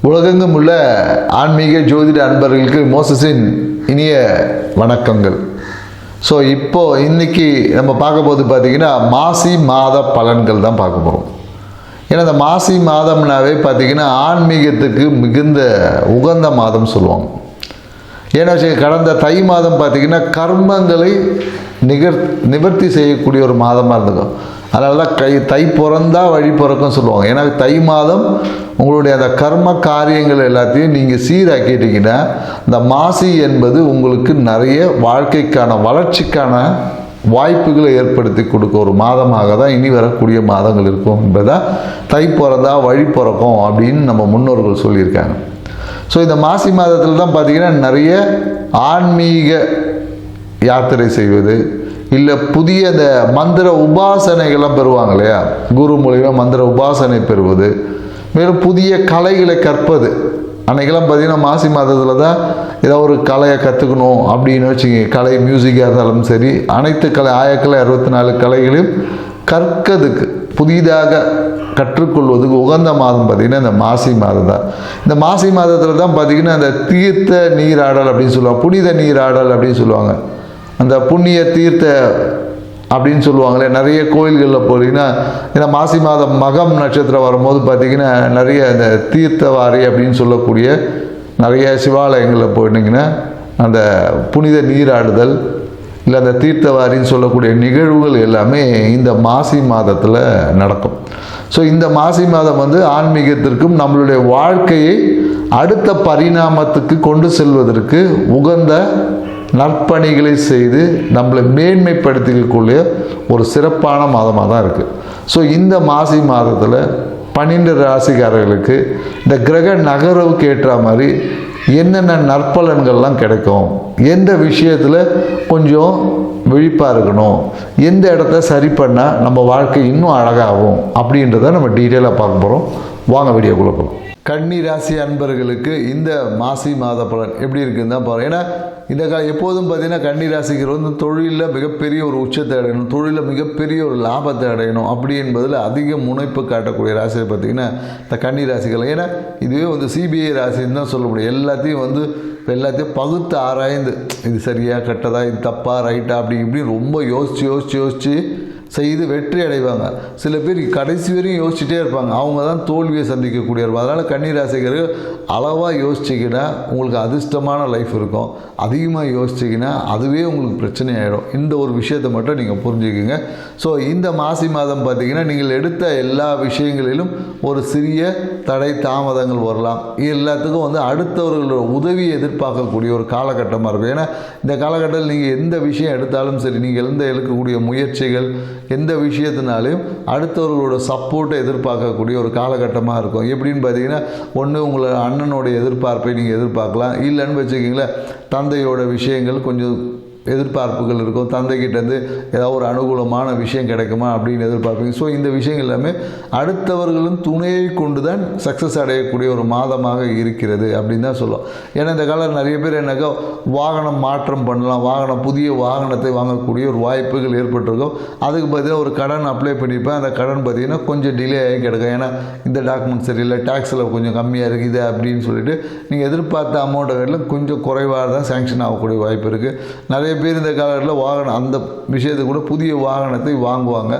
உலகெங்கும் உள்ள ஆன்மீக ஜோதிட அன்பர்களுக்கு மோசஸின் இனிய வணக்கங்கள். ஸோ இன்னைக்கு நம்ம பார்க்க போது பார்த்திங்கன்னா மாசி மாத பலன்கள் தான் பார்க்க போகிறோம். ஏன்னா இந்த மாசி மாதம்னாவே பார்த்திங்கன்னா ஆன்மீகத்துக்கு மிகுந்த உகந்த மாதம் சொல்லுவாங்க. ஏன்னா கடந்த தை மாதம் பார்த்திங்கன்னா கர்மங்களை நிவர்த்தி செய்யக்கூடிய ஒரு மாதமாக இருந்துக்கும். அதனால தான் தை பிறந்தா வழி பிறக்கும் சொல்லுவாங்க. ஏன்னா தை மாதம் உங்களுடைய அந்த கர்ம காரியங்கள் எல்லாத்தையும் நீங்கள் சீராக்கிட்டீங்கன்னா இந்த மாசி என்பது உங்களுக்கு நிறைய வாழ்க்கைக்கான வளர்ச்சிக்கான வாய்ப்புகளை ஏற்படுத்தி கொடுக்க ஒரு மாதமாக தான் இனி வரக்கூடிய மாதங்கள் இருக்கும் என்பதை தை பிறந்தா வழி பிறக்கும் அப்படின்னு நம்ம முன்னோர்கள் சொல்லியிருக்காங்க. ஸோ இந்த மாசி மாதத்தில் தான் பார்த்திங்கன்னா நிறைய ஆன்மீக யாத்திரை செய்வது, இல்லை புதிய இந்த மந்திர உபாசனைகள்லாம் பெறுவாங்க இல்லையா, குரு மூலிமா மந்திர உபாசனை பெறுவது, மேலும் புதிய கலைகளை கற்பது. அன்றைக்கெல்லாம் பார்த்திங்கன்னா மாசி மாதத்தில் தான் ஏதோ ஒரு கலையை கற்றுக்கணும் அப்படின்னு வச்சுங்க. கலை மியூசிக்காக இருந்தாலும் சரி, அனைத்து கலை ஆயக்கலை 64 கலைகளையும் கற்கிறதுக்கு புதிதாக கற்றுக்கொள்வதுக்கு உகந்த மாதம் பார்த்திங்கன்னா இந்த மாசி மாதம் தான். இந்த மாசி மாதத்தில் தான் பார்த்திங்கன்னா இந்த தீர்த்த நீராடல் அப்படின்னு சொல்லுவாங்க, புனித நீராடல் அப்படின்னு சொல்லுவாங்க. அந்த புண்ணிய தீர்த்த அப்படின்னு சொல்லுவாங்களே, நிறைய கோயில்களில் போகிறீங்கன்னா ஏன்னா மாசி மாதம் மகம் நட்சத்திரம் வரும்போது பார்த்திங்கன்னா நிறைய இந்த தீர்த்தவாரி அப்படின்னு சொல்லக்கூடிய நிறைய சிவாலயங்களில் போயிட்டிங்கன்னா அந்த புனித நீராடுதல் இல்லை அந்த தீர்த்தவாரின்னு சொல்லக்கூடிய நிகழ்வுகள் எல்லாமே இந்த மாசி மாதத்தில் நடக்கும். ஸோ இந்த மாசி மாதம் ஆன்மீகத்திற்கும் நம்மளுடைய வாழ்க்கையை அடுத்த பரிணாமத்துக்கு கொண்டு செல்வதற்கு உகந்த நற்பணிகளை செய்து நம்மளை மேன்மைப்படுத்திக்கக்கூடிய ஒரு சிறப்பான மாதமாக தான் இருக்குது. ஸோ இந்த மாசி மாதத்தில் 12 ராசிக்காரர்களுக்கு இந்த கிரக நகர்வுக்கு ஏற்ற மாதிரி என்னென்ன நற்பலன்கள்லாம் கிடைக்கும், எந்த விஷயத்தில் கொஞ்சம் விழிப்பாக இருக்கணும், எந்த இடத்த சரி பண்ணால் நம்ம வாழ்க்கை இன்னும் அழகாகும் அப்படின்றத நம்ம டீட்டெயிலாக பார்க்க போகிறோம். வாங்க வீடியோக்குள்ளே போகலாம். கன்னி ராசி அன்பர்களுக்கு இந்த மாசி மாத பலன் எப்படி இருக்குன்னு தான் பாருங்கள். ஏன்னா இந்த எப்போதும் பார்த்திங்கன்னா கன்னி ராசிக்கு தொழிலில் மிகப்பெரிய ஒரு உச்சத்தை அடையணும், தொழிலில் மிகப்பெரிய ஒரு லாபத்தை அடையணும் அப்படி என்பதில் அதிக முனைப்பு காட்டக்கூடிய ராசியை பார்த்திங்கன்னா இந்த கன்னி ராசிகள். ஏன்னா இதுவே சிபிஐ ராசின்னு தான் சொல்ல முடியும். எல்லாத்தையும் பகுத்து ஆராய்ந்து இது சரியாக கெட்டதா, இது தப்பா ரைட்டா அப்படி இப்படி ரொம்ப யோசித்து செய்து வெற்றி அடைவாங்க. சில பேர் கடைசி வரையும் யோசிச்சுட்டே இருப்பாங்க, அவங்க தான் தோல்வியை சந்திக்கக்கூடியவர்கள். அதனால் கன்னி ராசிகர்கள் அளவாக யோசிச்சிங்கன்னா உங்களுக்கு அதிர்ஷ்டமான லைஃப் இருக்கும். அதிகமாக யோசிச்சிங்கன்னா அதுவே உங்களுக்கு பிரச்சனை ஆகிடும். இந்த ஒரு விஷயத்தை மட்டும் நீங்கள் புரிஞ்சுக்கிங்க. ஸோ இந்த மாசி மாதம் பார்த்திங்கன்னா நீங்கள் எடுத்த எல்லா விஷயங்களிலும் ஒரு சிறிய தடை தாமதங்கள் வரலாம். எல்லாத்துக்கும் அடுத்தவர்களோட உதவியை எதிர்பார்க்கக்கூடிய ஒரு காலகட்டமாக இருக்கும். ஏன்னா இந்த காலகட்டத்தில் நீங்கள் எந்த விஷயம் எடுத்தாலும் சரி, நீங்கள் எடுக்கக்கூடிய முயற்சிகள் எந்த விஷயத்தினாலையும் அடுத்தவர்களோட சப்போர்ட்டை எதிர்பார்க்கக்கூடிய ஒரு காலகட்டமாக இருக்கும். எப்படின்னு பார்த்தீங்கன்னா ஒன்று உங்களை அண்ணனோட எதிர்பார்ப்பை நீங்கள் எதிர்பார்க்கலாம். இல்லைன்னு வச்சுக்கிங்களேன் தந்தையோட விஷயங்கள் கொஞ்சம் எதிர்பார்ப்புகள் இருக்கும். தந்தைக்கிட்டேருந்து ஏதாவது ஒரு அனுகூலமான விஷயம் கிடைக்குமா அப்படின்னு எதிர்பார்ப்பீங்க. ஸோ இந்த விஷயங்கள் எல்லாமே அடுத்தவர்களும் துணையை கொண்டு தான் சக்ஸஸ் அடையக்கூடிய ஒரு மாதமாக இருக்கிறது அப்படின்னு தான் சொல்லுவோம். ஏன்னா இந்த காலம் நிறைய பேர் என்னக்கா வாகனம் மாற்றம் பண்ணலாம், புதிய வாகனத்தை வாங்கக்கூடிய ஒரு வாய்ப்புகள் ஏற்பட்டிருக்கும். அதுக்கு பார்த்தீங்கன்னா ஒரு கடன் அப்ளை பண்ணியிருப்பேன், அந்த கடன் பார்த்திங்கன்னா கொஞ்சம் டிலே ஆகி கிடக்கும். ஏன்னா இந்த டாக்குமெண்ட் சரியில்லை, டேக்ஸில் கொஞ்சம் கம்மியாக இருக்குது அப்படின்னு சொல்லிட்டு நீங்கள் எதிர்பார்த்த அமௌண்ட்டுகளில் கொஞ்சம் குறைவாக தான் சேங்ஷன் ஆகக்கூடிய வாய்ப்பு இருக்குது. நிறைய பேர் இந்த காலத்தில் வாகனம் அந்த விஷயத்துக்கு கூட புதிய வாகனத்தை வாங்குவாங்க.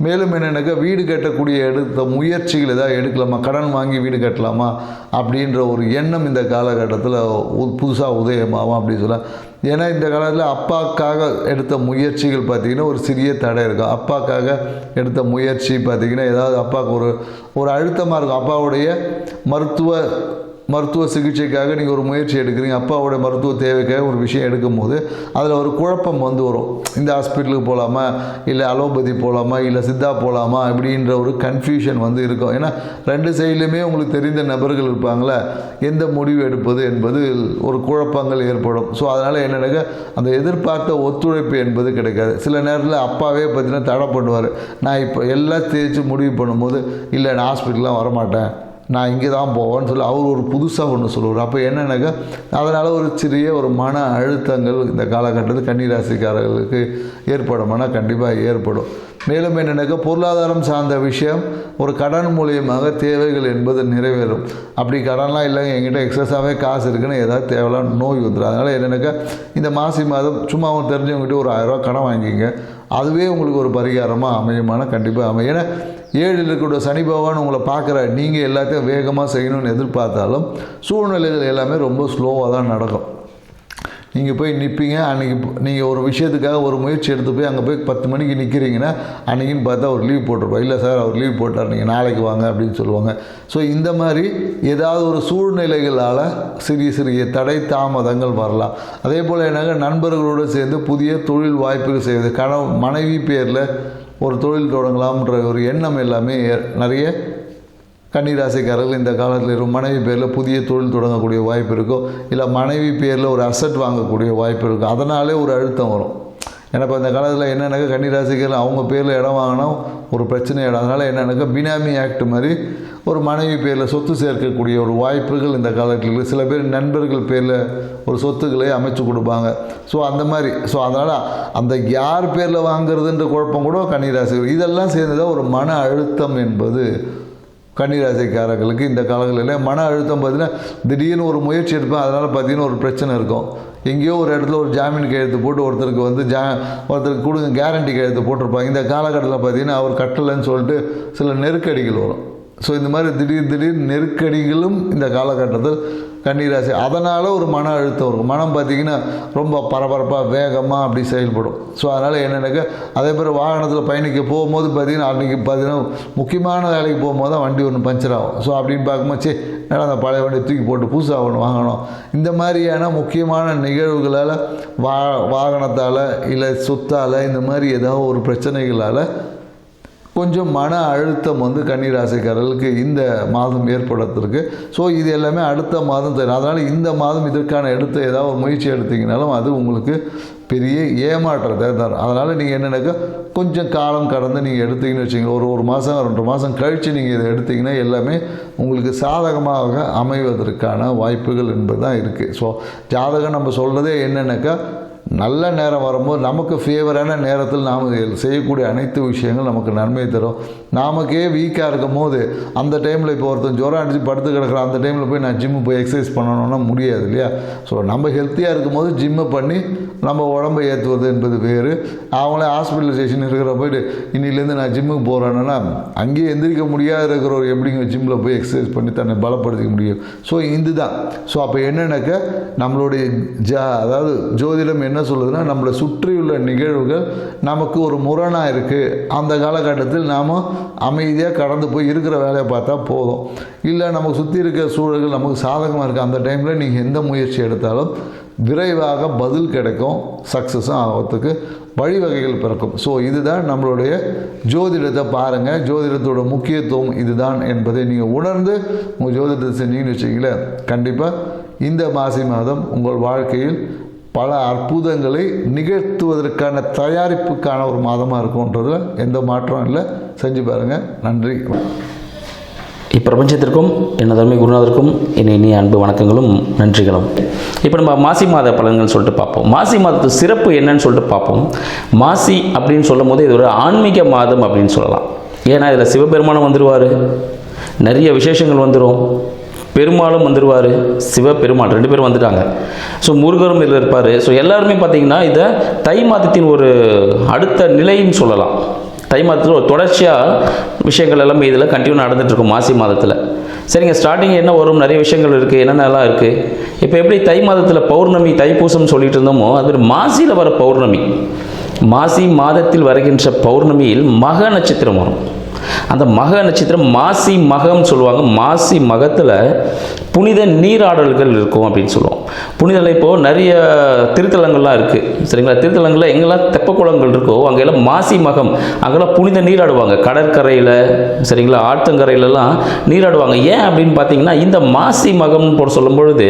மேலும் என்னென்னாக்கா வீடு கட்டக்கூடிய எடுத்த முயற்சிகள் ஏதாவது எடுக்கலாமா, கடன் வாங்கி வீடு கட்டலாமா அப்படின்ற ஒரு எண்ணம் இந்த காலகட்டத்தில் புதுசாக உதயமாகும் அப்படின்னு சொல்லலாம். ஏன்னா இந்த காலத்தில் அப்பாக்காக எடுத்த முயற்சிகள் பார்த்திங்கன்னா ஒரு சிறிய தடை இருக்கும். அப்பாக்காக எடுத்த முயற்சி பார்த்திங்கன்னா ஏதாவது அப்பாவுக்கு ஒரு அழுத்தமாக இருக்கும். அப்பாவுடைய மருத்துவ சிகிச்சைக்காக நீங்கள் ஒரு முயற்சி எடுக்கிறீங்க, அப்பாவோட மருத்துவ தேவைக்காக ஒரு விஷயம் எடுக்கும்போது அதில் ஒரு குழப்பம் வரும். இந்த ஹாஸ்பிட்டலுக்கு போகலாமா, இல்லை அலோபதி போகலாமா, இல்லை சித்தா போகலாமா அப்படின்ற ஒரு கன்ஃபியூஷன் இருக்கும். ஏன்னா 2 சைட்லையுமே உங்களுக்கு தெரிந்த நபர்கள் இருப்பாங்களே, எந்த முடிவு எடுப்பது என்பது ஒரு குழப்பங்கள் ஏற்படும். ஸோ அதனால் என்னென்னாக்கா அந்த எதிர்பார்த்த ஒத்துழைப்பு என்பது கிடைக்காது. சில நேரத்தில் அப்பாவே பார்த்தீங்கன்னா தடை பண்ணுவார். நான் இப்போ எல்லாம் தேய்ச்சி முடிவு பண்ணும்போது இல்லை நான் ஹாஸ்பிட்டல்லாம் வரமாட்டேன், நான் இங்கே தான் போவேன்னு சொல்லி அவர் ஒரு புதுசாக ஒன்று சொல்லுவார். அப்போ என்னென்னாக்கா அதனால் ஒரு சிறிய ஒரு மன அழுத்தங்கள் இந்த காலகட்டத்தில் கன்னிராசிக்காரர்களுக்கு ஏற்படுமானா கண்டிப்பாக ஏற்படும். மேலும் என்னென்னாக்கா பொருளாதாரம் சார்ந்த விஷயம் ஒரு கடன் மூலியமாக தேவைகள் என்பது நிறைவேறும். அப்படி கடன்லாம் இல்லைங்க, என்கிட்ட எக்ஸஸாகவே காசு இருக்குன்னு ஏதாவது தேவையில்லாம நோய் வந்துடும். அதனால் என்னென்னாக்கா இந்த மாசி மாதம் சும்மா அவங்க தெரிஞ்சவங்ககிட்ட ஒரு 1000 ரூபா கடன் வாங்கிங்க, அதுவே உங்களுக்கு ஒரு பரிகாரமாக அமையுமான கண்டிப்பாக அமையும். ஏன்னா 7 இருக்கக்கூடிய சனி பகவான் உங்களை பார்க்குற நீங்கள் எல்லாத்தையும் வேகமாக செய்யணும்னு எதிர்பார்த்தாலும் சூழ்நிலைகள் எல்லாமே ரொம்ப ஸ்லோவாக தான் நடக்கும். நீங்கள் போய் நிற்பீங்க, அன்றைக்கி நீங்கள் ஒரு விஷயத்துக்காக ஒரு முயற்சி எடுத்து போய் அங்கே போய் 10 மணிக்கு நிற்கிறீங்கன்னா அன்றைக்கின்னு பார்த்தா அவர் லீவ் போட்டிருப்போம். இல்லை சார் அவர் லீவ் போட்டார், நீங்கள் நாளைக்கு வாங்க அப்படின்னு சொல்லுவாங்க. ஸோ இந்த மாதிரி ஏதாவது ஒரு சூழ்நிலைகளால் சிறிய தடை தாமதங்கள் வரலாம். அதே போல் என்னங்க நண்பர்களோடு சேர்ந்து புதிய தொழில் வாய்ப்புகள் செய்வது, மனைவி பேரில் ஒரு தொழில் தொடங்கலாம்ன்ற ஒரு எண்ணம் எல்லாமே நிறைய கன்னிராசிக்காரர்கள் இந்த காலத்தில் இருக்கும். மனைவி பேரில் புதிய தொழில் தொடங்கக்கூடிய வாய்ப்பு இருக்கும், இல்லை மனைவி பேரில் ஒரு அசட் வாங்கக்கூடிய வாய்ப்பு இருக்கும். அதனாலே ஒரு அழுத்தம் வரும். ஏன்னா இப்போ இந்த காலத்தில் என்னென்னாக்கா கன்னிராசிக்காரர்கள் அவங்க பேரில் இடம் வாங்கினா ஒரு பிரச்சனை இடம். அதனால் என்னென்னாக்கா பினாமி ஆக்ட் மாதிரி ஒரு மனைவி பேரில் சொத்து சேர்க்கக்கூடிய ஒரு வாய்ப்புகள் இந்த காலத்தில் சில பேர் நண்பர்கள் பேரில் ஒரு சொத்துக்களை அமைச்சு கொடுப்பாங்க. ஸோ அந்த மாதிரி அதனால் அந்த யார் பேரில் வாங்குறதுன்ற குழப்பம் கூட கன்னிராசிகள் இதெல்லாம் சேர்ந்துதான் ஒரு மன அழுத்தம் என்பது கன்னிராசிக்காரர்களுக்கு இந்த காலங்களில் மன அழுத்தம் பார்த்திங்கன்னா திடீர்னு ஒரு முயற்சி எடுப்பேன், அதனால் பார்த்திங்கன்னா ஒரு பிரச்சனை இருக்கும். எங்கேயோ ஒரு இடத்துல ஒரு ஜாமீன் கையெழுத்து போட்டு ஒருத்தருக்கு ஒருத்தருக்கு கொடுங்க கேரண்டி கையெழுத்து போட்டிருப்பாங்க. இந்த காலகட்டத்தில் பார்த்திங்கன்னா அவர் கட்டலைன்னு சொல்லிட்டு சில நெருக்கடிகள் வரும். ஸோ இந்த மாதிரி திடீர் நெருக்கடிகளும் இந்த காலகட்டத்தில் கன்னிராசி அதனால் ஒரு மன அழுத்தம் இருக்கும். மனம் பார்த்திங்கன்னா ரொம்ப பரபரப்பாக வேகமாக அப்படி செயல்படும். ஸோ அதனால் என்னென்னாக்கா அதே மாதிரி வாகனத்தில் பயணிக்க போகும்போது பார்த்திங்கன்னா அன்றைக்கி பார்த்திங்கன்னா முக்கியமான வேலைக்கு போகும்போது தான் வண்டி ஒன்று பஞ்சர் ஆகும். ஸோ அப்படின்னு பார்க்கும்போது ஏன்னா அந்த பழைய வண்டியை தூக்கி போட்டு புதுசாக ஒன்று வாங்கணும். இந்த மாதிரியான முக்கியமான நிகழ்வுகளால் வாகனத்தால் இல்லை சொத்தால் இந்த மாதிரி ஏதாவது ஒரு பிரச்சனைகளால் கொஞ்சம் மன அழுத்தம் கன்னிராசிக்காரர்களுக்கு இந்த மாதம் ஏற்படுறதுக்கு. ஸோ இது எல்லாமே அடுத்த மாதம் தெரியும். அதனால் இந்த மாதம் இதற்கான ஏதாவது ஒரு முயற்சி எடுத்திங்கனாலும் அது உங்களுக்கு பெரிய ஏமாற்றத்தை தரும். அதனால் நீங்கள் என்னென்னாக்கா கொஞ்சம் காலம் கடந்து நீங்கள் எடுத்தீங்கன்னு வச்சிங்கன்னா ஒரு மாதம் 2 மாதம் கழித்து நீங்கள் இதை எடுத்திங்கன்னா எல்லாமே உங்களுக்கு சாதகமாக அமைவதற்கான வாய்ப்புகள் என்பது தான் இருக்குது. ஸோ ஜாதகம் நம்ம சொல்கிறதே என்னென்னாக்கா நல்ல நேரம் வரும்போது நமக்கு ஃபேவரான நேரத்தில் நாம் செய்யக்கூடிய அனைத்து விஷயங்கள் நமக்கு நன்மை தரும். நமக்கே வீக்காக இருக்கும் போது அந்த டைமில் இப்போ ஒருத்தன் ஜுரம் அடித்து படுத்து கிடக்கிற அந்த டைமில் போய் நான் ஜிம்மு போய் எக்ஸசைஸ் பண்ணணும்னா முடியாது இல்லையா. ஸோ நம்ம ஹெல்த்தியாக இருக்கும் போது ஜிம்மை பண்ணி நம்ம உடம்பை ஏற்றுவது என்பது வேறு. அவங்களே ஹாஸ்பிட்டலைசேஷன் இருக்கிற போய்ட்டு இன்னிலேருந்து நான் ஜிம்முக்கு போகிறேன்னா அங்கேயே எந்திரிக்க முடியாது இருக்கிறவர் எப்படிங்க ஜிம்மில் போய் எக்ஸசைஸ் பண்ணி தன்னை பலப்படுத்திக்க முடியும். ஸோ இதுதான். ஸோ அப்போ என்னென்னாக்கா நம்மளுடைய அதாவது ஜோதிடம் என்ன சொல்லுதுன்னா நம்மளை சுற்றியுள்ள நிகழ்வுகள் நமக்கு ஒரு முரணாக இருக்குது. அந்த காலகட்டத்தில் நாம் அமைதியாக கடந்து போய் இருக்கிற வேலையை பார்த்தா போதும். இல்லை நமக்கு சுற்றி இருக்கிற சூழல்கள் நமக்கு சாதகமாக இருக்குது. அந்த டைமில் நீங்கள் எந்த முயற்சி எடுத்தாலும் விரைவாக பதில் கிடைக்கும், சக்ஸஸும் ஆகிறதுக்கு வழிவகைகள் பிறக்கும். ஸோ இதுதான் நம்மளுடைய ஜோதிடத்தை பாருங்கள். ஜோதிடத்தோட முக்கியத்துவம் இதுதான் என்பதை நீங்கள் உணர்ந்து உங்கள் ஜோதிடத்தை செஞ்சீங்கன்னு வச்சிங்களேன், கண்டிப்பாக இந்த மாசி மாதம் உங்கள் வாழ்க்கையில் பல அற்புதங்களை நிகழ்த்துவதற்கான தயாரிப்புக்கான ஒரு மாதமாக இருக்கும்ன்றதுல எந்த மாற்றம் இல்லை. செஞ்சு பாருங்கள். நன்றி. இப்பிரபஞ்சத்திற்கும் என் அருமை குருநாதருக்கும் என் இனிய அன்பு வணக்கங்களும் நன்றிகளும். இப்போ நம்ம மாசி மாத பலன்கள் சொல்லிட்டு பார்ப்போம். மாசி மாதத்து சிறப்பு என்னன்னு சொல்லிட்டு பார்ப்போம். மாசி அப்படின்னு சொல்லும் போது இது ஒரு ஆன்மீக மாதம் அப்படின்னு சொல்லலாம். ஏன்னா இதில் சிவபெருமானம் வந்துடுவார், நிறைய விசேஷங்கள் வந்துடும், பெருமாளும் வந்துடுவார், சிவபெருமாள் 2 பேரும் வந்துட்டாங்க. ஸோ முருகரும் இதில் இருப்பார். ஸோ எல்லாருமே பார்த்திங்கன்னா இதை தை மாதத்தின் ஒரு அடுத்த நிலைன்னு சொல்லலாம். தை மாதத்தில் ஒரு தொடர்ச்சியாக விஷயங்கள் எல்லாமே இதில் கண்டினியூ நடந்துகிட்ருக்கும் மாசி மாதத்தில். சரிங்க, ஸ்டார்டிங் என்ன வரும், நிறைய விஷயங்கள் இருக்குது, என்னென்னலாம் இருக்குது. இப்போ எப்படி தை மாதத்தில் பௌர்ணமி தைப்பூசம் சொல்லிட்டு இருந்தோமோ அது மாசியில் வர பௌர்ணமி, மாசி மாதத்தில் வருகின்ற பௌர்ணமியில் மக நட்சத்திரம் வரும். அந்த மக நட்சத்திரம் மாசி மகம் சொல்லுவாங்க. மாசி மகத்தில் புனித நீராடல்கள் இருக்கும் அப்படின்னு சொல்லுவோம். புனிதலை இப்போது நிறைய திருத்தலங்கள்லாம் இருக்குது சரிங்களா. திருத்தலங்களில் எங்கெல்லாம் தெப்ப குளங்கள் இருக்கோ அங்கெல்லாம் மாசி மகம், அங்கெல்லாம் புனித நீராடுவாங்க. கடற்கரையில் சரிங்களா, ஆற்றங்கரையிலலாம் நீராடுவாங்க. ஏன் அப்படின்னு பார்த்தீங்கன்னா இந்த மாசி மகம்னு போட சொல்லும் பொழுது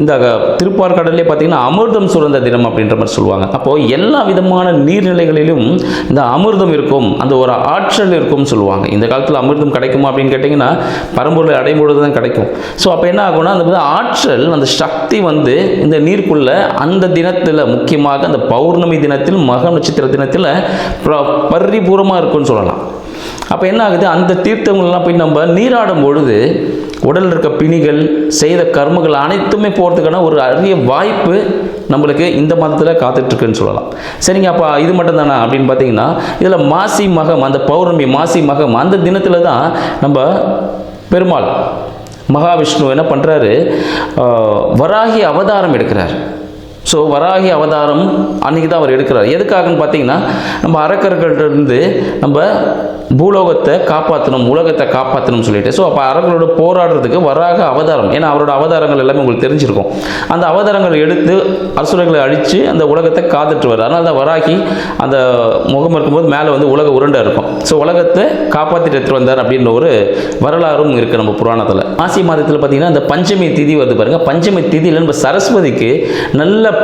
இந்த திருப்பாற்கடலே பார்த்தீங்கன்னா அமிர்தம் சுரந்த தினம் அப்படின்ற மாதிரி சொல்லுவாங்க. அப்போது எல்லா விதமான நீர்நிலைகளிலும் இந்த அமிர்தம் இருக்கும், அந்த ஒரு ஆற்றல் இருக்கும்னு சொல்லுவாங்க. இந்த காலத்தில் அமிர்தம் கிடைக்குமா அப்படின்னு கேட்டிங்கன்னா பரம்பொருளை அடையும் பொழுது தான் கிடைக்கும். ஸோ அப்போ என்ன ஆகும்னா அந்த ஆற்றல், அந்த சக்தி வந்து இந்த நீருக்குள்ள அந்த தினத்தில், முக்கியமாக அந்த பௌர்ணமி தினத்தில், மக நட்சத்திர தினத்தில் பரிபூர்ணமாக இருக்குன்னு சொல்லலாம். அப்போ என்ன ஆகுது, அந்த தீர்த்தங்கள்லாம் போய் நம்ம நீராடும் பொழுது உடலில் இருக்க பிணிகள், செய்த கர்மங்கள் அனைத்துமே போகிறதுக்கான ஒரு அரிய வாய்ப்பு நம்மளுக்கு இந்த மாதத்தில் காத்துட்ருக்குன்னு சொல்லலாம். சரிங்க, அப்போ இது மட்டும் தானே அப்படின்னு பார்த்தீங்கன்னா இதில் மாசி மகம், அந்த பௌர்ணமி மாசி மகம் அந்த தினத்தில் தான் நம்ம பெருமாள் மகாவிஷ்ணு என்ன பண்ணுறாரு, வராகி அவதாரம் எடுக்கிறார். ஸோ வராகி அவதாரம் அன்றைக்கி தான் அவர் எடுக்கிறார். எதுக்காகன்னு பார்த்தீங்கன்னா நம்ம அரக்கர்கள்லேருந்து நம்ம பூலோகத்தை காப்பாற்றணும், உலகத்தை காப்பாற்றணும்னு சொல்லிட்டு. ஸோ அப்போ அரக்கர்களோட போராடுறதுக்கு வராக அவதாரம், ஏன்னா அவரோட அவதாரங்கள் எல்லாமே உங்களுக்கு தெரிஞ்சிருக்கும். அந்த அவதாரங்களை எடுத்து அசுரர்களை அழித்து அந்த உலகத்தை காத்துட்டு வர்றார். அதனால தான் வராகி அந்த முகம் இருக்கும்போது மேலே வந்து உலக உருண்டை இருக்கும். ஸோ உலகத்தை காப்பாற்றிட்டு எடுத்துகிட்டு வந்தார் அப்படின்ற ஒரு வரலாறும் இருக்குது நம்ம புராணத்தில். மாசி மாதத்தில் பார்த்தீங்கன்னா இந்த பஞ்சமி திதி வருது பாருங்கள். பஞ்சமி திதியில் நம்ம சரஸ்வதிக்கு நல்ல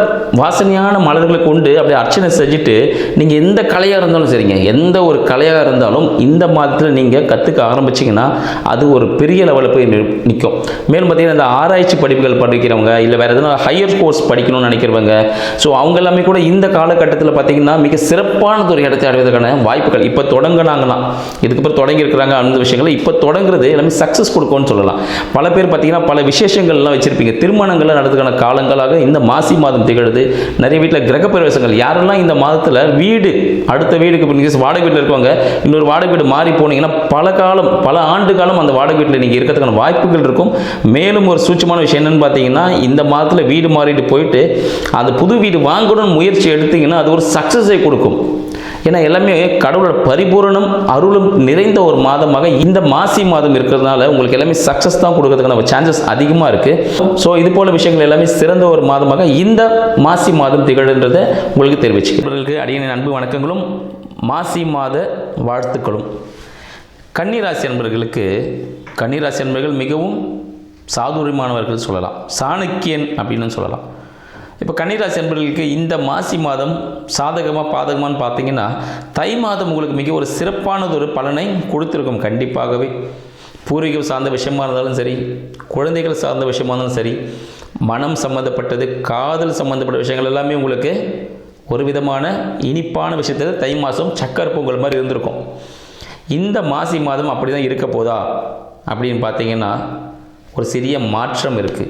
வாசனையான மலர்களை கொண்டு அப்படியே அர்ச்சனை செஞ்சுட்டு நீங்கள் எந்த கலையாக இருந்தாலும் சரிங்க, எந்த ஒரு கலையாக இருந்தாலும் இந்த மாதத்தில் நீங்கள் கற்றுக்க ஆரம்பிச்சிங்கன்னா அது ஒரு பெரிய லெவலில் போய் நிற்கும். மேலும் பார்த்தீங்கன்னா இந்த ஆராய்ச்சி படிப்புகள் படிக்கிறவங்க, இல்லை வேறு எதுனா ஹையர் கோர்ஸ் படிக்கணும்னு நினைக்கிறவங்க, ஸோ அவங்க எல்லாமே கூட இந்த காலகட்டத்தில் பார்த்தீங்கன்னா மிக சிறப்பானது ஒரு இடத்தை அடைவதற்கான வாய்ப்புகள் இப்போ தொடங்கினாங்களாம். இதுக்கப்புறம் தொடங்கி இருக்கிறாங்க அந்த விஷயங்கள் இப்போ தொடங்குறது எல்லாமே சக்ஸஸ் கொடுக்கும்னு சொல்லலாம். பல பேர் பார்த்தீங்கன்னா பல விசேஷங்கள்லாம் வச்சுருப்பீங்க, திருமணங்கள்லாம் நடத்துக்கான காலங்களாக இந்த மாசி மாதம் திகழுது. நிறைய வீட்டில் கிரகப்பிரவேசங்கள், யாரெல்லாம் இந்த மாதத்தில் வீடு அடுத்த வீடுக்கு வாடகை வீட்டில் இருக்கவங்க இன்னொரு வாடகை வீடு மாறி போனீங்கன்னா பல காலம், பல ஆண்டு காலம் அந்த வாடகை வீட்டில் நீங்கள் இருக்கிறதுக்கான வாய்ப்புகள் இருக்கும். மேலும் ஒரு சூட்சமான விஷயம் என்னன்னு பார்த்தீங்கன்னா இந்த மாதத்தில் வீடு மாறிட்டு போயிட்டு அந்த புது வீடு வாங்கணும்னு முயற்சி எடுத்தீங்கன்னா அது ஒரு சக்ஸஸை கொடுக்கும். ஏன்னா எல்லாமே கடவுளோட பரிபூரணம் அருளும் நிறைந்த ஒரு மாதமாக இந்த மாசி மாதம் இருக்கிறதுனால உங்களுக்கு எல்லாமே சக்ஸஸ் தான் கொடுக்கறதுக்கான சான்சஸ் அதிகமாக இருக்குது. ஸோ இது போல விஷயங்கள் எல்லாமே சிறந்த ஒரு மாதமாக இந்த மாசி மாதம் திகழ்ன்றதை உங்களுக்கு தெரிவிச்சுக்கிறவர்களுக்கு அடியனின் அன்பு வணக்கங்களும் மாசி மாத வாழ்த்துக்களும். கன்னிராசி அன்பர்களுக்கு, கன்னிராசி அன்பர்கள் மிகவும் சாதுரியமானவர்கள் சொல்லலாம், சாணக்கியன் அப்படின்னு சொல்லலாம். இப்போ கன்னிராசி அன்பர்களுக்கு இந்த மாசி மாதம் சாதகமாக பாதகமானு பார்த்தீங்கன்னா தை மாதம் உங்களுக்கு மிக ஒரு சிறப்பானது ஒரு பலனை கொடுத்துருக்கும். கண்டிப்பாகவே பூர்வீகம் சார்ந்த விஷயமா இருந்தாலும் சரி, குழந்தைகள் சார்ந்த விஷயமா இருந்தாலும் சரி, மனம் சம்மந்தப்பட்டது, காதல் சம்மந்தப்பட்ட விஷயங்கள் எல்லாமே உங்களுக்கு ஒரு விதமான இனிப்பான விஷயத்தில் தை மாதம் சக்கரை பொங்கல் மாதிரி இருந்திருக்கும். இந்த மாசி மாதம் அப்படி தான் இருக்க போதா அப்படின்னு பார்த்தீங்கன்னா ஒரு சிறிய மாற்றம் இருக்குது.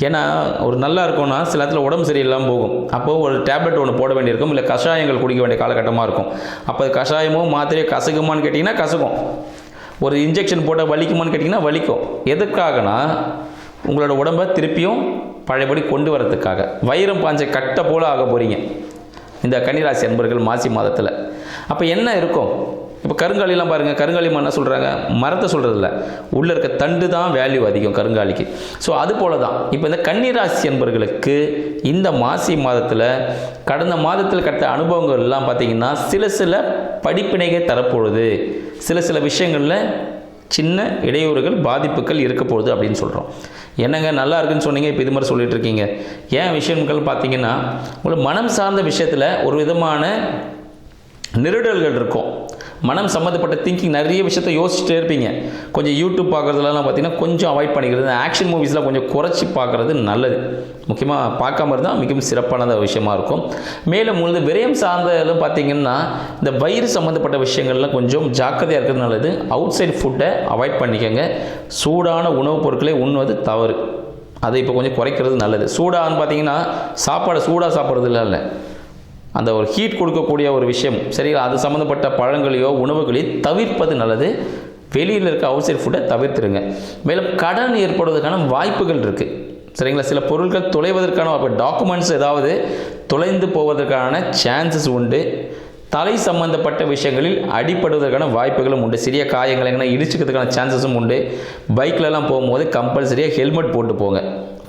ஏன்னா ஒரு நல்லா இருக்கும்னா சில இடத்துல உடம்பு சரியில்லாமல் போகும். அப்போது ஒரு டேப்லெட் ஒன்று போட வேண்டியிருக்கும், இல்லை கஷாயங்கள் குடிக்க வேண்டிய காலகட்டமாக இருக்கும். அப்போ அது கஷாயமோ மாத்திரையோ கசக்குமான்னு கேட்டிங்கன்னா கசக்கும், ஒரு இன்ஜெக்ஷன் போட்டால் வலிக்குமான்னு கேட்டிங்கன்னா வலிக்கும். எதுக்காகனா உங்களோட உடம்பை திருப்பியும் பழையபடி கொண்டு வரதுக்காக. வைரம் பாஞ்ச கட்டை போல் ஆக போகிறீங்க இந்த கன்னிராசி அன்பர்கள் மாசி மாதத்தில். அப்போ என்ன இருக்கும், இப்போ கருங்காலிலாம் பாருங்கள், கருங்காலி என்ன சொல்கிறாங்க, மரத்தை சொல்கிறதில்ல, உள்ளே இருக்க தண்டு தான் வேல்யூ அதிகம் கருங்காலிக்கு. ஸோ அது போல தான் இப்போ இந்த கன்னிராசி அன்பர்களுக்கு இந்த மாசி மாதத்தில் கடந்த மாதத்தில் கட்ட அனுபவங்கள் எல்லாம் பார்த்திங்கன்னா சில படிப்பினைகள் தரப்போகுது, சில விஷயங்களில் சின்ன இடையூறுகள் பாதிப்புகள் இருக்க போகுது அப்படின்னு சொல்கிறோம். என்னங்க நல்லா இருக்குன்னு சொன்னீங்க, இப்போ இது மாதிரி சொல்லிட்டு இருக்கீங்க. ஏன் விஷயங்கள் பார்த்தீங்கன்னா உங்களுக்கு மனம் சார்ந்த விஷயத்தில் ஒரு விதமான நெருடல்கள் இருக்கும். மனம் சம்மந்தப்பட்ட திங்கிங் நிறைய விஷயத்தை யோசிச்சுட்டே இருப்பீங்க. கொஞ்சம் யூடியூப் பார்க்குறதுலாம் பார்த்தீங்கன்னா கொஞ்சம் அவாய்ட் பண்ணிக்கிறது, ஆக்ஷன் மூவிஸ்லாம் கொஞ்சம் குறைச்சி பார்க்குறது நல்லது. முக்கியமாக பார்க்காம இருந்தால் மிகவும் சிறப்பான விஷயமா இருக்கும். மேலும் உங்களுக்கு விரயம் சார்ந்ததும் பார்த்தீங்கன்னா இந்த வயிறு சம்மந்தப்பட்ட விஷயங்கள்லாம் கொஞ்சம் ஜாக்கிரதையாக இருக்கிறது நல்லது. அவுட் சைடு ஃபுட்டை அவாய்ட் பண்ணிக்கோங்க. சூடான உணவுப் பொருட்களை உண்ணுவது தவறு, அதை இப்போ கொஞ்சம் குறைக்கிறது நல்லது. சூடான்னு பார்த்தீங்கன்னா சாப்பாடு சூடாக சாப்பிட்றது இல்லை, அந்த ஒரு ஹீட் கொடுக்கக்கூடிய ஒரு விஷயம் சரிங்களா, அது சம்மந்தப்பட்ட பழங்களையோ உணவுகளையும் தவிர்ப்பது நல்லது. வெளியில் இருக்க அவுட் சைட் ஃபுட்டை தவிர்த்துருங்க. மேலும் கடன் ஏற்படுவதற்கான வாய்ப்புகள் இருக்குது சரிங்களா. சில பொருட்கள் தொலைவதற்கான டாக்குமெண்ட்ஸ் ஏதாவது தொலைந்து போவதற்கான சான்சஸ் உண்டு. தலை சம்பந்தப்பட்ட விஷயங்களில் அடிபடுவதற்கான வாய்ப்புகளும் உண்டு. சிறிய காயங்கள் எங்கன்னா இடிச்சுக்கிறதுக்கான சான்சஸும் உண்டு. பைக்லலாம் போகும்போது கம்பல்சரியாக ஹெல்மெட் போட்டு போங்க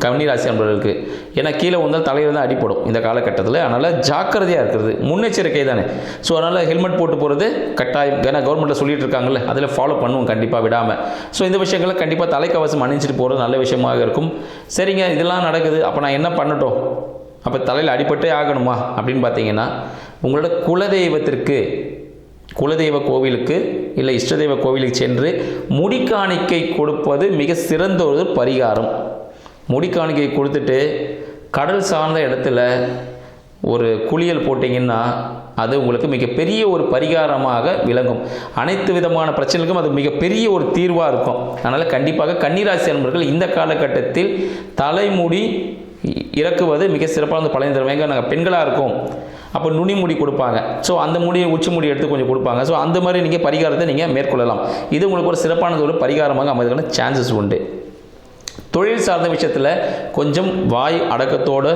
கன்னிராசி அன்பர்களுக்கு. ஏன்னா கீழே வந்தால் தலையில் தான் அடிப்படும் இந்த காலகட்டத்தில். அதனால் ஜாக்கிரதையாக இருக்கிறது முன்னெச்சரிக்கை தானே. ஸோ அதனால் ஹெல்மெட் போட்டு போகிறது கட்டாயம். ஏன்னா கவர்மெண்ட்டில் சொல்லிட்டு இருக்காங்கல்ல, அதில் ஃபாலோ பண்ணுவோம் கண்டிப்பாக விடாமல். ஸோ இந்த விஷயங்களை கண்டிப்பாக தலைக்கவசம் அணிஞ்சிட்டு போகிறது நல்ல விஷயமாக இருக்கும். சரிங்க, இதெல்லாம் நடக்குது, அப்போ நான் என்ன பண்ணட்டும், அப்போ தலையில் அடிபட்டே ஆகணுமா அப்படின்னு பார்த்தீங்கன்னா, உங்களோட குலதெய்வ கோவிலுக்கு இல்லை இஷ்டதெய்வ கோவிலுக்கு சென்று முடிக்காணிக்கை கொடுப்பது மிக சிறந்த ஒரு பரிகாரம். முடிக்காணிக்கை கொடுத்துட்டு கடல் சார்ந்த இடத்துல ஒரு குளியல் போட்டிங்கன்னா அது உங்களுக்கு மிகப்பெரிய ஒரு பரிகாரமாக விளங்கும். அனைத்து விதமான பிரச்சனைகளுக்கும் அது மிகப்பெரிய ஒரு தீர்வாக இருக்கும். அதனால் கண்டிப்பாக கன்னிராசி அன்பர்கள் இந்த காலகட்டத்தில் தலைமுடி இறக்குவது மிக சிறப்பான பலன் தரும். எங்க நாங்கள் பெண்களாக இருக்கோம், அப்போ நுனி முடி கொடுப்பாங்க. ஸோ அந்த முடியை உச்சி முடி எடுத்து கொஞ்சம் கொடுப்பாங்க. ஸோ அந்த மாதிரி நீங்கள் பரிகாரத்தை நீங்கள் மேற்கொள்ளலாம். இது உங்களுக்கு ஒரு சிறப்பானது ஒரு பரிகாரமாக அமைவதற்கான சான்சஸ் உண்டு. தொழில் சார்ந்த விஷயத்தில் கொஞ்சம் வாய் அடக்கத்தோடு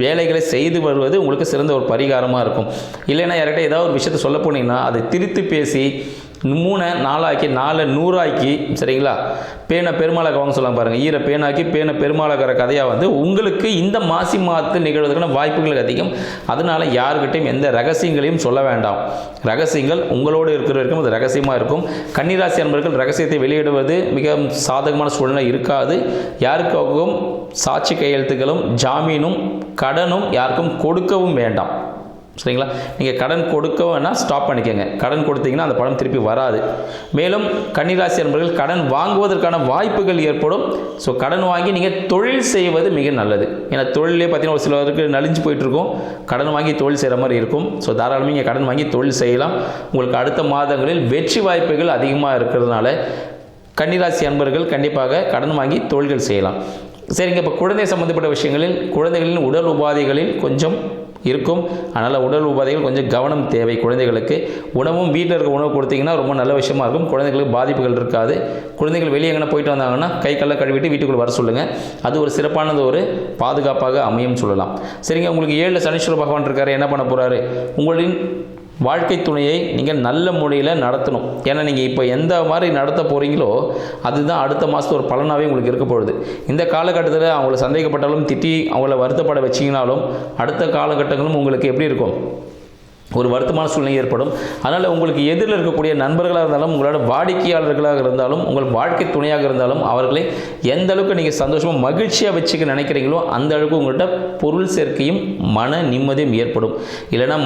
வேலைகளை செய்து வருவது உங்களுக்கு சிறந்த ஒரு பரிகாரமாக இருக்கும். இல்லைன்னா யார்கிட்ட ஏதாவது ஒரு விஷயத்தை சொல்ல போனீங்கன்னா அதை திரித்து பேசி 3 4 4 100 சரிங்களா, பேனை பெருமாளாக வாங்க சொல்லுவாங்க பாருங்கள். ஈர பேனாக்கி பேனை பெருமாளாகிற கதையாக வந்து உங்களுக்கு இந்த மாசி மாதத்தில் நிகழ்வதற்கான வாய்ப்புகள் அதிகம். அதனால் யாருக்கிட்டையும் எந்த ரகசியங்களையும் சொல்ல வேண்டாம். ரகசியங்கள் உங்களோடு இருக்கிற வரைக்கும் அது ரகசியமாக இருக்கும். கன்னிராசி அன்பர்கள் ரகசியத்தை வெளியிடுவது மிக சாதகமான சூழ்நிலை இருக்காது. யாருக்காகவும் சாட்சி கையெழுத்துக்களும் ஜாமீனும் கடனும் யாருக்கும் கொடுக்கவும் வேண்டாம். சரிங்களா, நீங்கள் கடன் கொடுக்க வேணால் ஸ்டாப் பண்ணிக்கோங்க. கடன் கொடுத்தீங்கன்னா அந்த பணம் திருப்பி வராது. மேலும் கன்னிராசி அன்பர்கள் கடன் வாங்குவதற்கான வாய்ப்புகள் ஏற்படும். ஸோ கடன் வாங்கி நீங்கள் தொழில் செய்வது மிக நல்லது. ஏன்னா தொழிலே பார்த்தீங்கன்னா ஒரு சிலருக்கு நலிஞ்சு போயிட்டுருக்கும், கடன் வாங்கி தொழில் செய்கிற மாதிரி இருக்கும். ஸோ தாராளமாக நீங்கள் கடன் வாங்கி தொழில் செய்யலாம். உங்களுக்கு அடுத்த மாதங்களில் வெற்றி வாய்ப்புகள் அதிகமாக இருக்கிறதுனால கன்னிராசி அன்பர்கள் கண்டிப்பாக கடன் வாங்கி தொழில்கள் செய்யலாம். சரிங்க, இப்போ குழந்தை சம்மந்தப்பட்ட விஷயங்களில் குழந்தைகளின் உடல் உபாதைகளில் கொஞ்சம் இருக்கும். அதனால் உடல் உபாதைகள் கொஞ்சம் கவனம் தேவை. குழந்தைகளுக்கு உணவும் வீட்டில் இருக்க உணவு கொடுத்தீங்கன்னா ரொம்ப நல்ல விஷயமா இருக்கும். குழந்தைகளுக்கு பாதிப்புகள் இருக்காது. குழந்தைகள் வெளியே எங்கன்னா போயிட்டு வந்தாங்கன்னா கை கல்ல கழுவிட்டு வீட்டுக்குள்ளே வர சொல்லுங்கள். அது ஒரு சிறப்பானது ஒரு பாதுகாப்பாக அமையும் சொல்லலாம். சரிங்க, உங்களுக்கு 7 சனீஸ்வர பகவான் இருக்காரு. என்ன பண்ண போகிறாரு, உங்களின் வாழ்க்கை துணையை நீங்கள் நல்ல முறையில் நடத்தணும். ஏன்னா நீங்கள் இப்போ எந்த மாதிரி நடத்த போகிறீங்களோ அதுதான் அடுத்த மாதத்து ஒரு பலனாகவே உங்களுக்கு இருக்க போகுது. இந்த காலகட்டத்தில் அவங்கள சந்தேகப்பட்டாலும் திட்டி அவங்கள வருத்தப்பட வச்சிங்கனாலும் அடுத்த காலகட்டங்களும் உங்களுக்கு எப்படி இருக்கும், ஒரு வருத்தமான சூழ்நிலை ஏற்படும். அதனால் உங்களுக்கு எதிரில் இருக்கக்கூடிய நண்பர்களாக இருந்தாலும் உங்களோட வாடிக்கையாளர்களாக இருந்தாலும் உங்கள் வாழ்க்கை துணையாக இருந்தாலும் அவர்களை எந்த அளவுக்கு நீங்கள் சந்தோஷமாக மகிழ்ச்சியாக வச்சுக்க நினைக்கிறீங்களோ அந்த அளவுக்கு உங்கள்கிட்ட பொருள் சேர்க்கையும் மன நிம்மதியும் ஏற்படும். இல்லைனா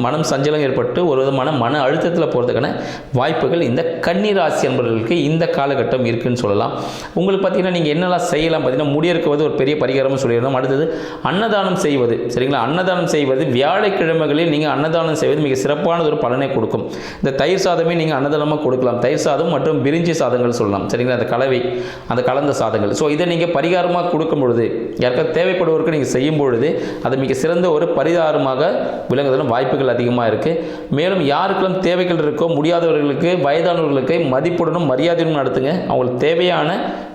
மனம் சஞ்சலம் ஏற்பட்டு ஒரு விதமான மன அழுத்தத்தில் போகிறதுக்கான வாய்ப்புகள் இந்த கன்னிராசி என்பவர்களுக்கு இந்த காலகட்டம் இருக்குதுன்னு சொல்லலாம். உங்களுக்கு பார்த்தீங்கன்னா நீங்கள் என்னெல்லாம் செய்யலாம் பார்த்தீங்கன்னா, முடியெடுக்குவது ஒரு பெரிய பரிகாரமாக சொல்லியிருந்தோம். அடுத்தது அன்னதானம் செய்வது. சரிங்களா, அன்னதானம் செய்வது வியாழக்கிழமைகளில் நீங்கள் அன்னதானம் செய்வது மிக சிறப்பானது ஒரு பலனை கொடுக்கும். இந்த தயிர் சாதமே நீங்கள் அன்னதானமாக கொடுக்கலாம். தயிர் சாதம் மற்றும் பிரிஞ்சி சாதங்கள் சொல்லலாம். சரிங்களா, அந்த கலவை அந்த கலந்த சாதங்கள். ஸோ இதை நீங்கள் பரிகாரமாக கொடுக்கும் பொழுது யாருக்காவது தேவைப்படுவதற்கு நீங்கள் செய்யும் பொழுது அது மிக சிறந்த ஒரு பரிகாரமாக விளங்குவதற்கு வாய்ப்புகள் அதிகமாக இருக்குது. மேலும் யாருக்கெல்லாம் தேவைகள் இருக்கோ முடியாதவர்களுக்கு வயதானவர்களுக்கு மதிப்புடனும் மரியாதையுடன் நடத்துங்க. அவங்களுக்கு தேவையான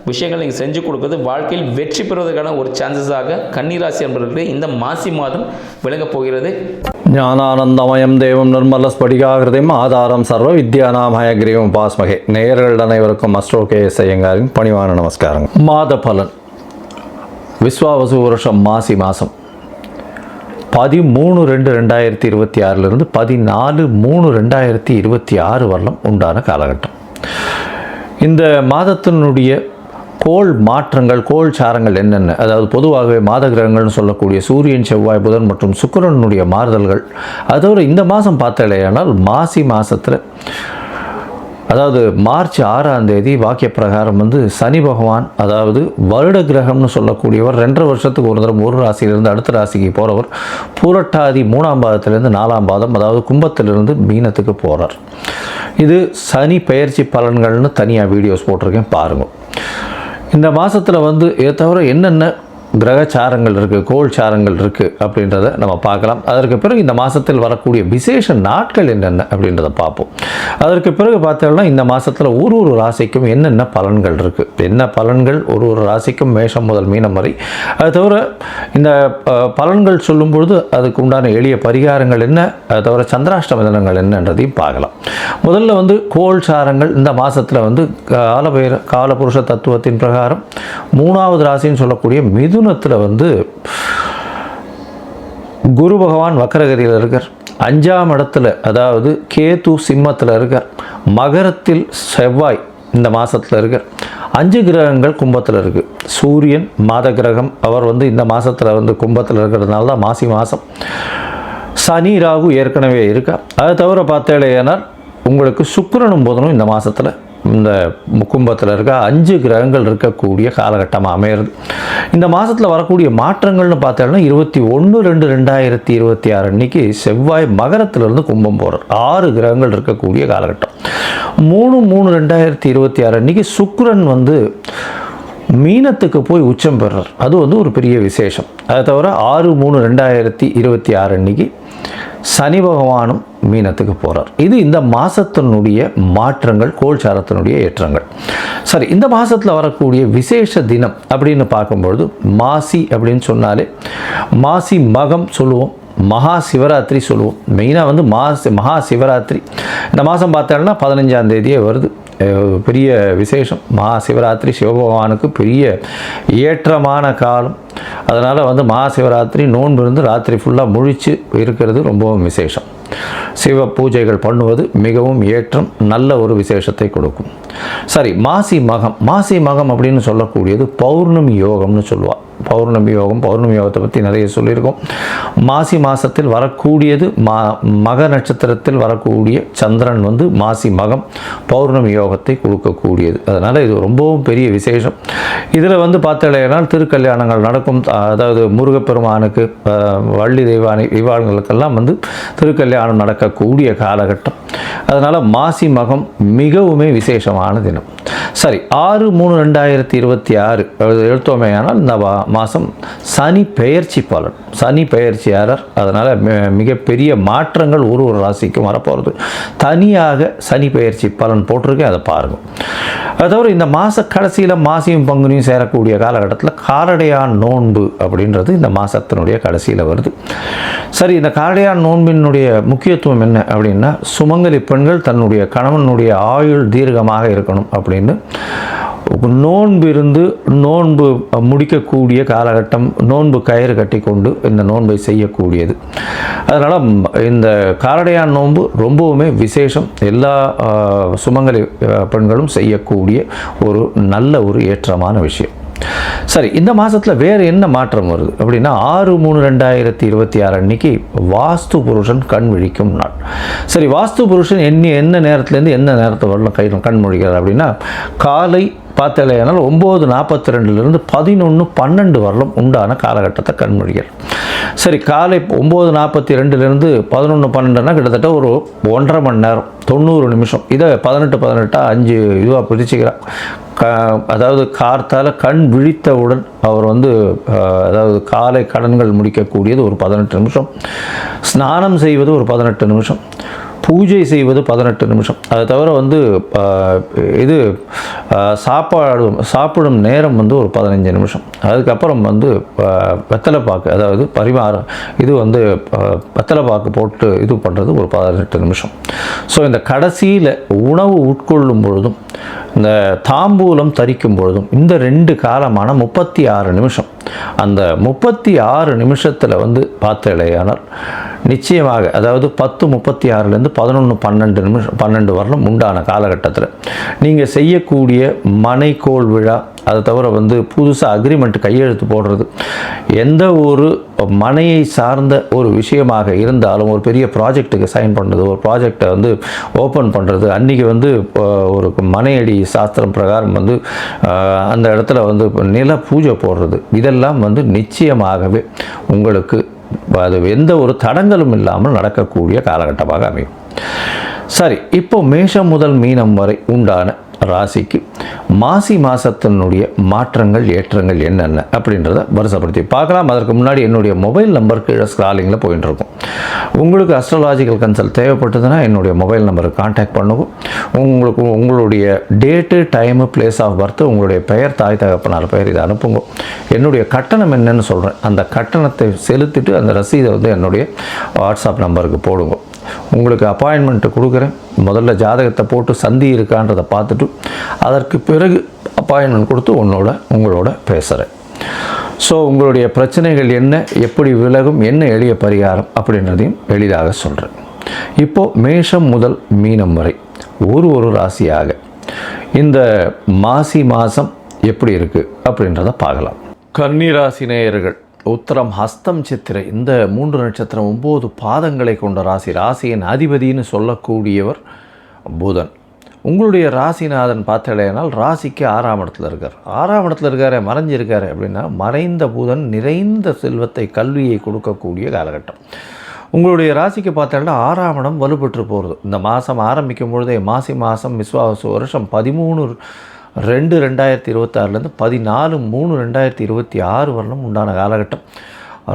விஷயங்கள் நீங்கள் செஞ்சு கொடுக்குறது வாழ்க்கையில் வெற்றி பெறுவதற்கான ஒரு சான்சஸாக கன்னிராசி என்பவர்களுக்கு இந்த மாசி மாதம் விளங்கப் போகிறது. ஞானானந்தமயம் தேவம் நிர்மல ஸ்படிகாகிருதம் ஆதாரம் சர்வ வித்யானாம் ஹயக்ரீவம் பாஸ்மகே. நேயர்கள் அனைவருக்கும் அஸ்ட்ரோகேஎஸ் ஐயங்காரின் பணிவான நமஸ்காரங்கள். மாத பலன் விஸ்வாவசு வருஷம் மாசி மாதம் 13/2/2026 14/3/2026 வரலாம் உண்டான காலகட்டம். இந்த மாதத்தினுடைய கோள் மாற்றங்கள் கோள் சாரங்கள் என்னென்ன, அதாவது பொதுவாகவே மாத கிரகங்கள்னு சொல்லக்கூடிய சூரியன் செவ்வாய் புதன் மற்றும் சுக்கிரனுடைய மாறுதல்கள். அதோடு இந்த மாதம் பார்த்தாலேயானால் மாசி மாதத்தில் அதாவது மார்ச் 6ஆம் தேதி வாக்கிய பிரகாரம் சனி பகவான், அதாவது வருட கிரகம்னு சொல்லக்கூடியவர் 2.5 வருஷத்துக்கு ஒரு தடவை ஒரு ராசியிலிருந்து அடுத்த ராசிக்கு போகிறவர் பூரட்டாதி 3ஆம் பாதத்திலிருந்து 4ஆம் பாதம், அதாவது கும்பத்திலிருந்து மீனத்துக்கு போகிறார். இது சனி பெயர்ச்சி பலன்கள்னு தனியாக வீடியோஸ் போட்டிருக்கேன், பாருங்கள். இந்த மாதத்தில் இதை தவிர என்னென்ன கிரகச்சாரங்கள் இருக்குது, கோள் சாரங்கள் இருக்குது அப்படின்றத நம்ம பார்க்கலாம். அதற்கு பிறகு இந்த மாதத்தில் வரக்கூடிய விசேஷ நாட்கள் என்னென்ன அப்படின்றத பார்ப்போம். அதற்கு பிறகு பார்த்தோம்னா இந்த மாதத்தில் ஒரு ராசிக்கும் என்னென்ன பலன்கள் இருக்குது, என்ன பலன்கள் ஒரு ராசிக்கும் மேஷம் முதல் மீனம் வரை. அது தவிர இந்த பலன்கள் சொல்லும்பொழுது அதுக்கு உண்டான எளிய பரிகாரங்கள் என்ன, அது தவிர சந்திராஷ்டம தினங்கள் என்னன்றதையும் பார்க்கலாம். முதல்ல வந்து கோள் சாரங்கள் இந்த மாதத்தில் வந்து காலபுருஷ தத்துவத்தின் பிரகாரம் 3வது ராசின்னு சொல்லக்கூடிய மிதுனத்தில் வந்து குரு பகவான் வக்கரகதியில் இருக்கார். 5ஆம் இடத்துல அதாவது கேது சிம்மத்தில் இருக்கார். மகரத்தில் செவ்வாய் இந்த மாதத்தில் இருக்கார். 5 கிரகங்கள் கும்பத்தில் இருக்குது. சூரியன் மாத கிரகம், அவர் வந்து இந்த மாதத்தில் வந்து கும்பத்தில் இருக்கிறதுனால தான் மாசி மாதம். சனி ராகு ஏற்கனவே இருக்கா. அதை தவிர பார்த்தேனால் உங்களுக்கு சுக்கிரனும் புதனும் இந்த மாதத்தில் இந்த கும்பத்தில் இருக்க 5 கிரகங்கள் இருக்கக்கூடிய காலகட்டமாக அமையிறது. இந்த மாதத்தில் வரக்கூடிய மாற்றங்கள்னு பார்த்தோம்னா 21/2/2026 அன்னைக்கு செவ்வாய் மகரத்திலிருந்து கும்பம் போகிறார். 6 கிரகங்கள் இருக்கக்கூடிய காலகட்டம். 3/3/2026 அன்னைக்கு சுக்கிரன் வந்து மீனத்துக்கு போய் உச்சம் பெறார். அது வந்து ஒரு பெரிய விசேஷம். அதை தவிர 6/3/2026 அன்னைக்கு சனி பகவானும் மீனத்துக்கு போகிறார். இது இந்த மாதத்தினுடைய மாற்றங்கள், கோல்சாரத்தினுடைய ஏற்றங்கள். சரி, இந்த மாதத்தில் வரக்கூடிய விசேஷ தினம் அப்படின்னு பார்க்கும்பொழுது மாசி அப்படின்னு சொன்னாலே மாசி மகம் சொல்லுவோம், மகா சிவராத்திரி சொல்லுவோம். மெயினாக வந்து மகா சிவராத்திரி இந்த மாதம் பார்த்தோம்னா 15ஆம் தேதியே வருது. பெரிய விசேஷம். மகா சிவராத்திரி சிவபகவானுக்கு பெரிய ஏற்றமான காலம். அதனால் வந்து மகா சிவராத்திரி நோன்பு இருந்து ராத்திரி ஃபுல்லாக முழிச்சு இருக்கிறது ரொம்பவும் விசேஷம். சிவ பூஜைகள் பண்ணுவது மிகவும் ஏற்றம், நல்ல ஒரு விசேஷத்தை கொடுக்கும். சரி, மாசி மகம் அப்படின்னு சொல்லக்கூடியது பௌர்ணமி யோகம்னு சொல்லுவாள். பௌர்ணமி யோகத்தை பற்றி நிறைய சொல்லியிருக்கோம். மாசி மாதத்தில் வரக்கூடியது மக நட்சத்திரத்தில் வரக்கூடிய சந்திரன் வந்து மாசி மகம் பௌர்ணமி யோகத்தை கொடுக்கக்கூடியது. அதனால் இது ரொம்பவும் பெரிய விசேஷம். இதில் வந்து பார்த்தீங்கன்னா திருக்கல்யாணங்கள் நடக்கும். அதாவது முருகப்பெருமானுக்கு, வள்ளி தெய்வானுங்களுக்கெல்லாம் வந்து திருக்கல்யாணம் நடக்கக்கூடிய காலகட்டம். அதனால் மாசி மகம் மிகவுமே விசேஷமான தினம். சரி, 6/3/2026 எடுத்தோமேயானால் இந்த மாதம் சனி பெயர்ச்சி பலன். சனி பெயர்ச்சியாளர். அதனால் மிகப்பெரிய மாற்றங்கள் ஒரு ராசிக்கும் வரப்போகிறது. தனியாக சனி பெயர்ச்சி பலன் போட்டிருக்கேன், அதை பாருங்கள். அது தவிர இந்த மாத கடைசியில் மாசியும் பங்குனியும் சேரக்கூடிய காலகட்டத்தில் காரடையான் நோன்பு அப்படின்றது இந்த மாதத்தினுடைய கடைசியில் வருது. சரி, இந்த காரடையான் நோன்பினுடைய முக்கியத்துவம் என்ன அப்படின்னா, சுமங்கலி பெண்கள் தன்னுடைய கணவனுடைய ஆயுள் தீர்க்கமாக இருக்கணும் அப்படின்னு நோன்பு முடிக்கக்கூடிய காலகட்டம். நோன்பு கயிறு கட்டி கொண்டு இந்த நோன்பை செய்யக்கூடியது. அதனால் இந்த காரடையான் நோன்பு ரொம்பவுமே விசேஷம். எல்லா சுமங்கலி பெண்களும் செய்யக்கூடிய ஒரு நல்ல ஒரு ஏற்றமான விஷயம். சரி, இந்த மாதத்தில் வேறு என்ன மாற்றம் வருது அப்படின்னா 6/3/2026 அன்னைக்கு வாஸ்து புருஷன் கண் விழிக்கும் நாள். சரி, வாஸ்து புருஷன் என்ன நேரத்துலேருந்து என்ன நேரத்தை வரலாம் கண் முழிக்கிறார் அப்படின்னா, காலை பார்த்தலையானால் 9:42 11:12 வரலும் உண்டான காலகட்டத்தை கண்மொழிகள். சரி, காலை 9:42 11:12 கிட்டத்தட்ட ஒரு 1.5 மணி நேரம் 90 நிமிஷம். இதை 18 5 இதுவாக பிரிச்சுக்கிறார். அதாவது கார்த்தால் கண் விழித்தவுடன் அவர் வந்து அதாவது காலை கடன்கள் முடிக்கக்கூடியது ஒரு 18 நிமிஷம், ஸ்நானம் செய்வது ஒரு 18 நிமிஷம், பூஜை செய்வது 18 நிமிஷம். அதை தவிர வந்து இது சாப்பிடும் நேரம் வந்து ஒரு 15 நிமிஷம். அதுக்கப்புறம் வந்து வெத்தலைப்பாக்கு, அதாவது பரிமாறம், இது வந்து வெத்தலைப்பாக்கு போட்டு இது பண்ணுறது ஒரு 18 நிமிஷம். ஸோ இந்த கடைசியில் உணவு உட்கொள்ளும் பொழுதும் இந்த தாம்பூலம் தரிக்கும் பொழுதும் இந்த 2 காலமான 36 நிமிஷம். அந்த 36 நிமிஷத்தில் வந்து பார்த்தேனால் நிச்சயமாக, அதாவது 10:36 11:12 வரலும் உண்டான காலகட்டத்தில் நீங்கள் செய்யக்கூடிய மனைக்கோள் விழா, அதை தவிர வந்து புதுசாக அக்ரிமெண்ட் கையெழுத்து போடுறது, எந்த ஒரு மனையை சார்ந்த ஒரு விஷயமாக இருந்தாலும், ஒரு பெரிய ப்ராஜெக்ட்டுக்கு சைன் பண்ணுறது, ஒரு ப்ராஜெக்டை வந்து ஓப்பன் பண்ணுறது, அன்றைக்கி வந்து ஒரு மனையடி சாஸ்திரம் பிரகாரம் வந்து அந்த இடத்துல வந்து நில பூஜை போடுறது, இதெல்லாம் வந்து நிச்சயமாகவே உங்களுக்கு அது எந்த ஒரு தடங்களும் இல்லாமல் நடக்கக்கூடிய காலகட்டமாக அமையும். சரி, இப்போ மேஷம் முதல் மீனம் வரை உண்டான ராசிக்கு மாசி மாதத்தினுடைய மாற்றங்கள் ஏற்றங்கள் என்னென்ன அப்படின்றத வருஷப்படுத்தி பார்க்கலாம். அதற்கு முன்னாடி என்னுடைய மொபைல் நம்பர் கீழே ஸ்க்ராலிங்கில் போயிட்டு இருக்கும். உங்களுக்கு அஸ்ட்ராலாஜிக்கல் கன்சல்ட் தேவைப்பட்டதுன்னா என்னுடைய மொபைல் நம்பருக்கு கான்டாக்ட் பண்ணுங்க. உங்களுக்கு உங்களுடைய date, time, place of birth, உங்களுடைய பெயர், தாய் தகப்பனார் பெயர் இதை அனுப்புங்க. என்னுடைய கட்டணம் என்னன்னு சொல்கிறேன். அந்த கட்டணத்தை செலுத்திட்டு அந்த ரசீதை வந்து என்னுடைய வாட்ஸ்அப் நம்பருக்கு போடுங்க. உங்களுக்கு அப்பாயின்மெண்ட்டு கொடுக்குறேன். முதல்ல ஜாதகத்தை போட்டு சந்தி இருக்கான்றதை பார்த்துட்டு அதற்கு பிறகு அப்பாயின்மெண்ட் கொடுத்து உங்களோட பேசுகிறேன். ஸோ உங்களுடைய பிரச்சனைகள் என்ன, எப்படி விலகும், என்ன எளிய பரிகாரம் அப்படின்றதையும் எளிதாக சொல்கிறேன். இப்போது மேஷம் முதல் மீனம் வரை ஒரு ராசியாக இந்த மாசி மாதம் எப்படி இருக்குது அப்படின்றத பார்க்கலாம். கன்னி ராசி நேயர்கள், உத்திரம், ஹஸ்தம், சித்திரை இந்த 3 நட்சத்திரம் 9 பாதங்களை கொண்ட ராசி. ராசியின் அதிபதினு சொல்லக்கூடியவர் புதன். உங்களுடைய ராசிநாதன் பார்த்தலையானால் ராசிக்கு 6ஆம் இடத்துல இருக்கார். 6ஆம் இடத்துல இருக்காரு, மறைஞ்சிருக்காரு அப்படின்னா மறைந்த புதன் நிறைந்த செல்வத்தை, கல்வியை கொடுக்கக்கூடிய காலகட்டம். உங்களுடைய ராசிக்கு பார்த்தோம்னா 6ஆம் இடம் வலுப்பெற்று போகிறது. இந்த மாதம் ஆரம்பிக்கும் பொழுதே மாசி மாதம் விஸ்வாவசு வருஷம் 13/2/2026 14/3/2026 வரணும் உண்டான காலகட்டம்.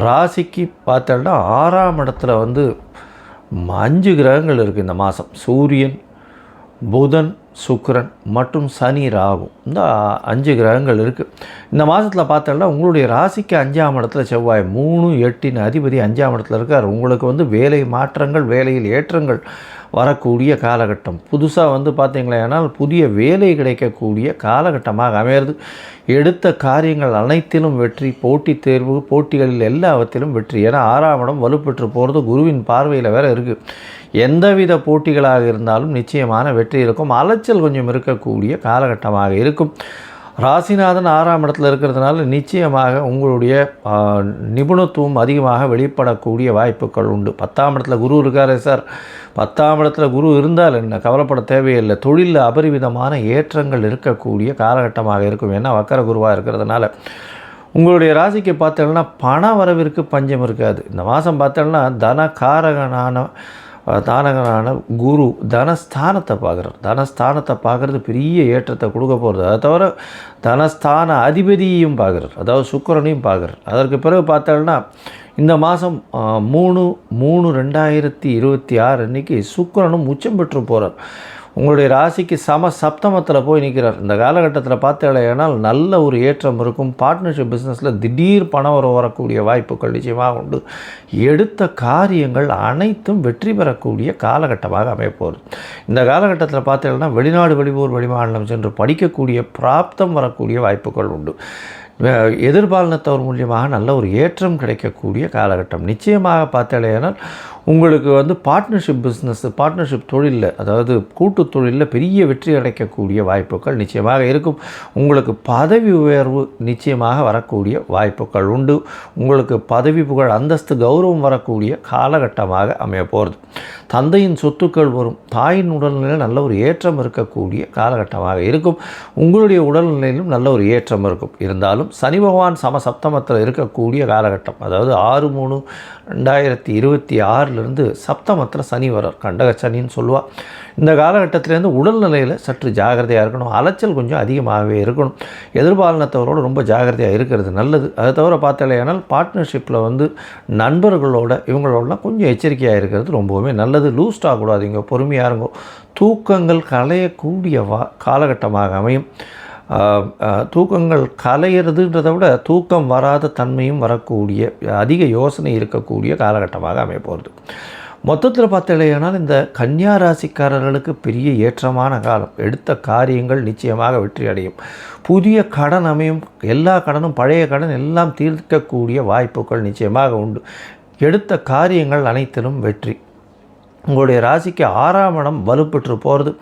ராசிக்கு பார்த்தோம்னா 6ஆம் இடத்துல வந்து 5 கிரகங்கள் இருக்குது இந்த மாதம். சூரியன், புதன், சுக்கிரன் மற்றும் சனி, ராகு, இந்த 5 கிரகங்கள் இருக்குது. இந்த மாதத்தில் பார்த்தோம்னா உங்களுடைய ராசிக்கு 5ஆம் இடத்துல செவ்வாய், 3, 8 அதிபதி 5ஆம் இடத்துல இருக்கார். உங்களுக்கு வந்து வேலை மாற்றங்கள், வேலையில் ஏற்றங்கள் வரக்கூடிய காலகட்டம். புதுசாக வந்து பார்த்தீங்களேனால் புதிய வேலை கிடைக்கக்கூடிய காலகட்டமாக அமையிறது. எடுத்த காரியங்கள் அனைத்திலும் வெற்றி, போட்டித் தேர்வு, போட்டிகளில் எல்லாவற்றிலும் வெற்றி. ஏன்னா 6ஆம் இடம் வலுப்பெற்று போகிறது குருவின் பார்வையில் வேறு இருக்குது. எந்தவித போட்டிகளாக இருந்தாலும் நிச்சயமான வெற்றி இருக்கும். அலைச்சல் கொஞ்சம் இருக்கக்கூடிய காலகட்டமாக இருக்கும். ராசிநாதன் 6ஆம் இடத்துல இருக்கிறதுனால நிச்சயமாக உங்களுடைய நிபுணத்துவம் அதிகமாக வெளிப்படக்கூடிய வாய்ப்புகள் உண்டு. 10ஆம் இடத்துல குரு இருக்காரே சார், 10ஆம் இடத்துல குரு இருந்தால் என்ன, கவலைப்பட தேவையில்லை. தொழிலில் அபரிவிதமான ஏற்றங்கள் இருக்கக்கூடிய காலகட்டமாக இருக்கும். ஏன்னா வக்கர குருவாக இருக்கிறதுனால உங்களுடைய ராசிக்கு பார்த்தோம்னா பண வரவிற்கு பஞ்சம் இருக்காது. இந்த மாதம் பார்த்தோம்னா தானகனான குரு தனஸ்தானத்தை பார்க்குறார். தனஸ்தானத்தை பார்க்குறது பெரிய ஏற்றத்தை கொடுக்க போகிறது. அதை தவிர தனஸ்தான அதிபதியையும் பார்க்குறார், அதாவது சுக்கிரனையும் பார்க்குறார். அதற்கு பிறகு பார்த்தோம்னா இந்த மாதம் 3/3/2026 அன்றைக்கி சுக்கிரனும் உச்சம் பெற்று போகிறார். உங்களுடைய ராசிக்கு சப்தமத்தில் போய் நிற்கிறார். இந்த காலகட்டத்தில் பார்த்தேனால் நல்ல ஒரு ஏற்றம் இருக்கும். பார்ட்னர்ஷிப் பிஸ்னஸில் திடீர் பணம் வரக்கூடிய வாய்ப்புகள் நிச்சயமாக உண்டு. எடுத்த காரியங்கள் அனைத்தும் வெற்றி பெறக்கூடிய காலகட்டமாக அமையப்போகுது. இந்த காலகட்டத்தில் பார்த்தேன்னா வெளிநாடு, வெளியூர், வெளிமாநிலம் சென்று படிக்கக்கூடிய பிராப்தம் வரக்கூடிய வாய்ப்புகள் உண்டு. எதிர்பாலினத்தவர் மூலியமாக நல்ல ஒரு ஏற்றம் கிடைக்கக்கூடிய காலகட்டம். நிச்சயமாக பார்த்தாலேனால் உங்களுக்கு வந்து பார்ட்னர்ஷிப் பிஸ்னஸ், பார்ட்னர்ஷிப் தொழிலில், அதாவது கூட்டு தொழிலில் பெரிய வெற்றி கிடைக்கக்கூடிய வாய்ப்புகள் நிச்சயமாக இருக்கும். உங்களுக்கு பதவி உயர்வு நிச்சயமாக வரக்கூடிய வாய்ப்புகள் உண்டு. உங்களுக்கு பதவி, புகழ், அந்தஸ்து, கௌரவம் வரக்கூடிய காலகட்டமாக அமைய போகிறது. தந்தையின் சொத்துக்கள் வரும். தாயின் உடல்நிலையில் நல்ல ஒரு ஏற்றம் இருக்கக்கூடிய காலகட்டமாக இருக்கும். உங்களுடைய உடல்நிலையிலும் நல்ல ஒரு ஏற்றம் இருக்கும். இருந்தாலும் சனி பகவான் சப்தமத்தில் இருக்கக்கூடிய காலகட்டம், அதாவது 6/3/2026 சப்தமத்தில் சனி வரார். கண்டக சனின்னு சொல்லுவாள். இந்த காலகட்டத்திலேருந்து உடல்நிலையில் சற்று ஜாகிரதையாக இருக்கணும். அலைச்சல் கொஞ்சம் அதிகமாகவே இருக்கணும். எதிர்பாலினத்தவரோடு ரொம்ப ஜாகிரதையாக இருக்கிறது நல்லது. அதை தவிர பார்த்தாலேனால் பார்ட்னர்ஷிப்பில் வந்து நண்பர்களோட இவங்களோடலாம் கொஞ்சம் எச்சரிக்கையாக இருக்கிறது ரொம்பவுமே நல்லது. லூஸ் ஆகக்கூடாதுங்க, பொறுமையாக இருங்கோ. தூக்கங்கள் கலையக்கூடிய காலகட்டமாக அமையும். தூக்கங்கள் கலையிறதுன்றதை விட தூக்கம் வராத தன்மையும் வரக்கூடிய, அதிக யோசனை இருக்கக்கூடிய காலகட்டமாக அமைய போகிறது. மொத்தத்தில் பார்த்தலையானால் இந்த கன்னியா ராசிக்காரர்களுக்கு பெரிய ஏற்றமான காலம். எடுத்த காரியங்கள் நிச்சயமாக வெற்றி அடையும். புதிய கடன் அமையும். எல்லா கடனும், பழைய கடன் எல்லாம் தீர்க்கக்கூடிய வாய்ப்புகள் நிச்சயமாக உண்டு. எடுத்த காரியங்கள் அனைத்திலும் வெற்றி. உங்களுடைய ராசிக்கு 6ஆம் இடம் வலுப்பெற்று போகிறது.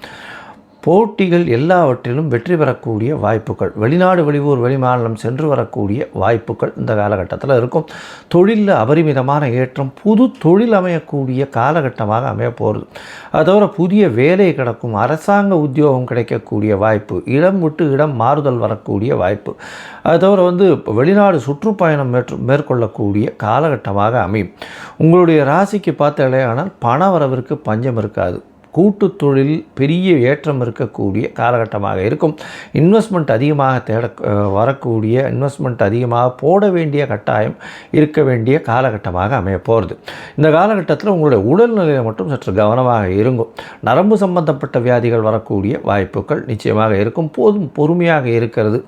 போட்டிகள் எல்லாவற்றிலும் வெற்றி பெறக்கூடிய வாய்ப்புகள். வெளிநாடு, வெளியூர், வெளிமாநிலம் சென்று வரக்கூடிய வாய்ப்புகள் இந்த காலகட்டத்தில் இருக்கும். தொழிலில் அபரிமிதமான ஏற்றம், புது தொழில் அமையக்கூடிய காலகட்டமாக அமைய போகிறது. அது தவிர புதிய வேலை கிடைக்கும். அரசாங்க உத்தியோகம் கிடைக்கக்கூடிய வாய்ப்பு. இடம் விட்டு இடம் மாறுதல் வரக்கூடிய வாய்ப்பு. அது தவிர வந்து வெளிநாடு சுற்றுப்பயணம் மேற்கொள்ளக்கூடிய காலகட்டமாக அமையும். உங்களுடைய ராசிக்கு பார்த்தாலே ஆனால் பண வரவிற்கு பஞ்சம் இருக்காது. கூட்டு தொழில் பெரிய ஏற்றம் இருக்கக்கூடிய காலகட்டமாக இருக்கும். இன்வெஸ்ட்மெண்ட் அதிகமாக வரக்கூடிய இன்வெஸ்ட்மெண்ட் அதிகமாக போட வேண்டிய கட்டாயம் இருக்க வேண்டிய காலகட்டமாக அமைய போகிறது. இந்த காலகட்டத்தில் உங்களுடைய உடல்நிலையில் மட்டும் சற்று கவனமாக இருக்கும். நரம்பு சம்பந்தப்பட்ட வியாதிகள் வரக்கூடிய வாய்ப்புகள் நிச்சயமாக இருக்கும். போதும் பொறுமையாக இருக்கிறது,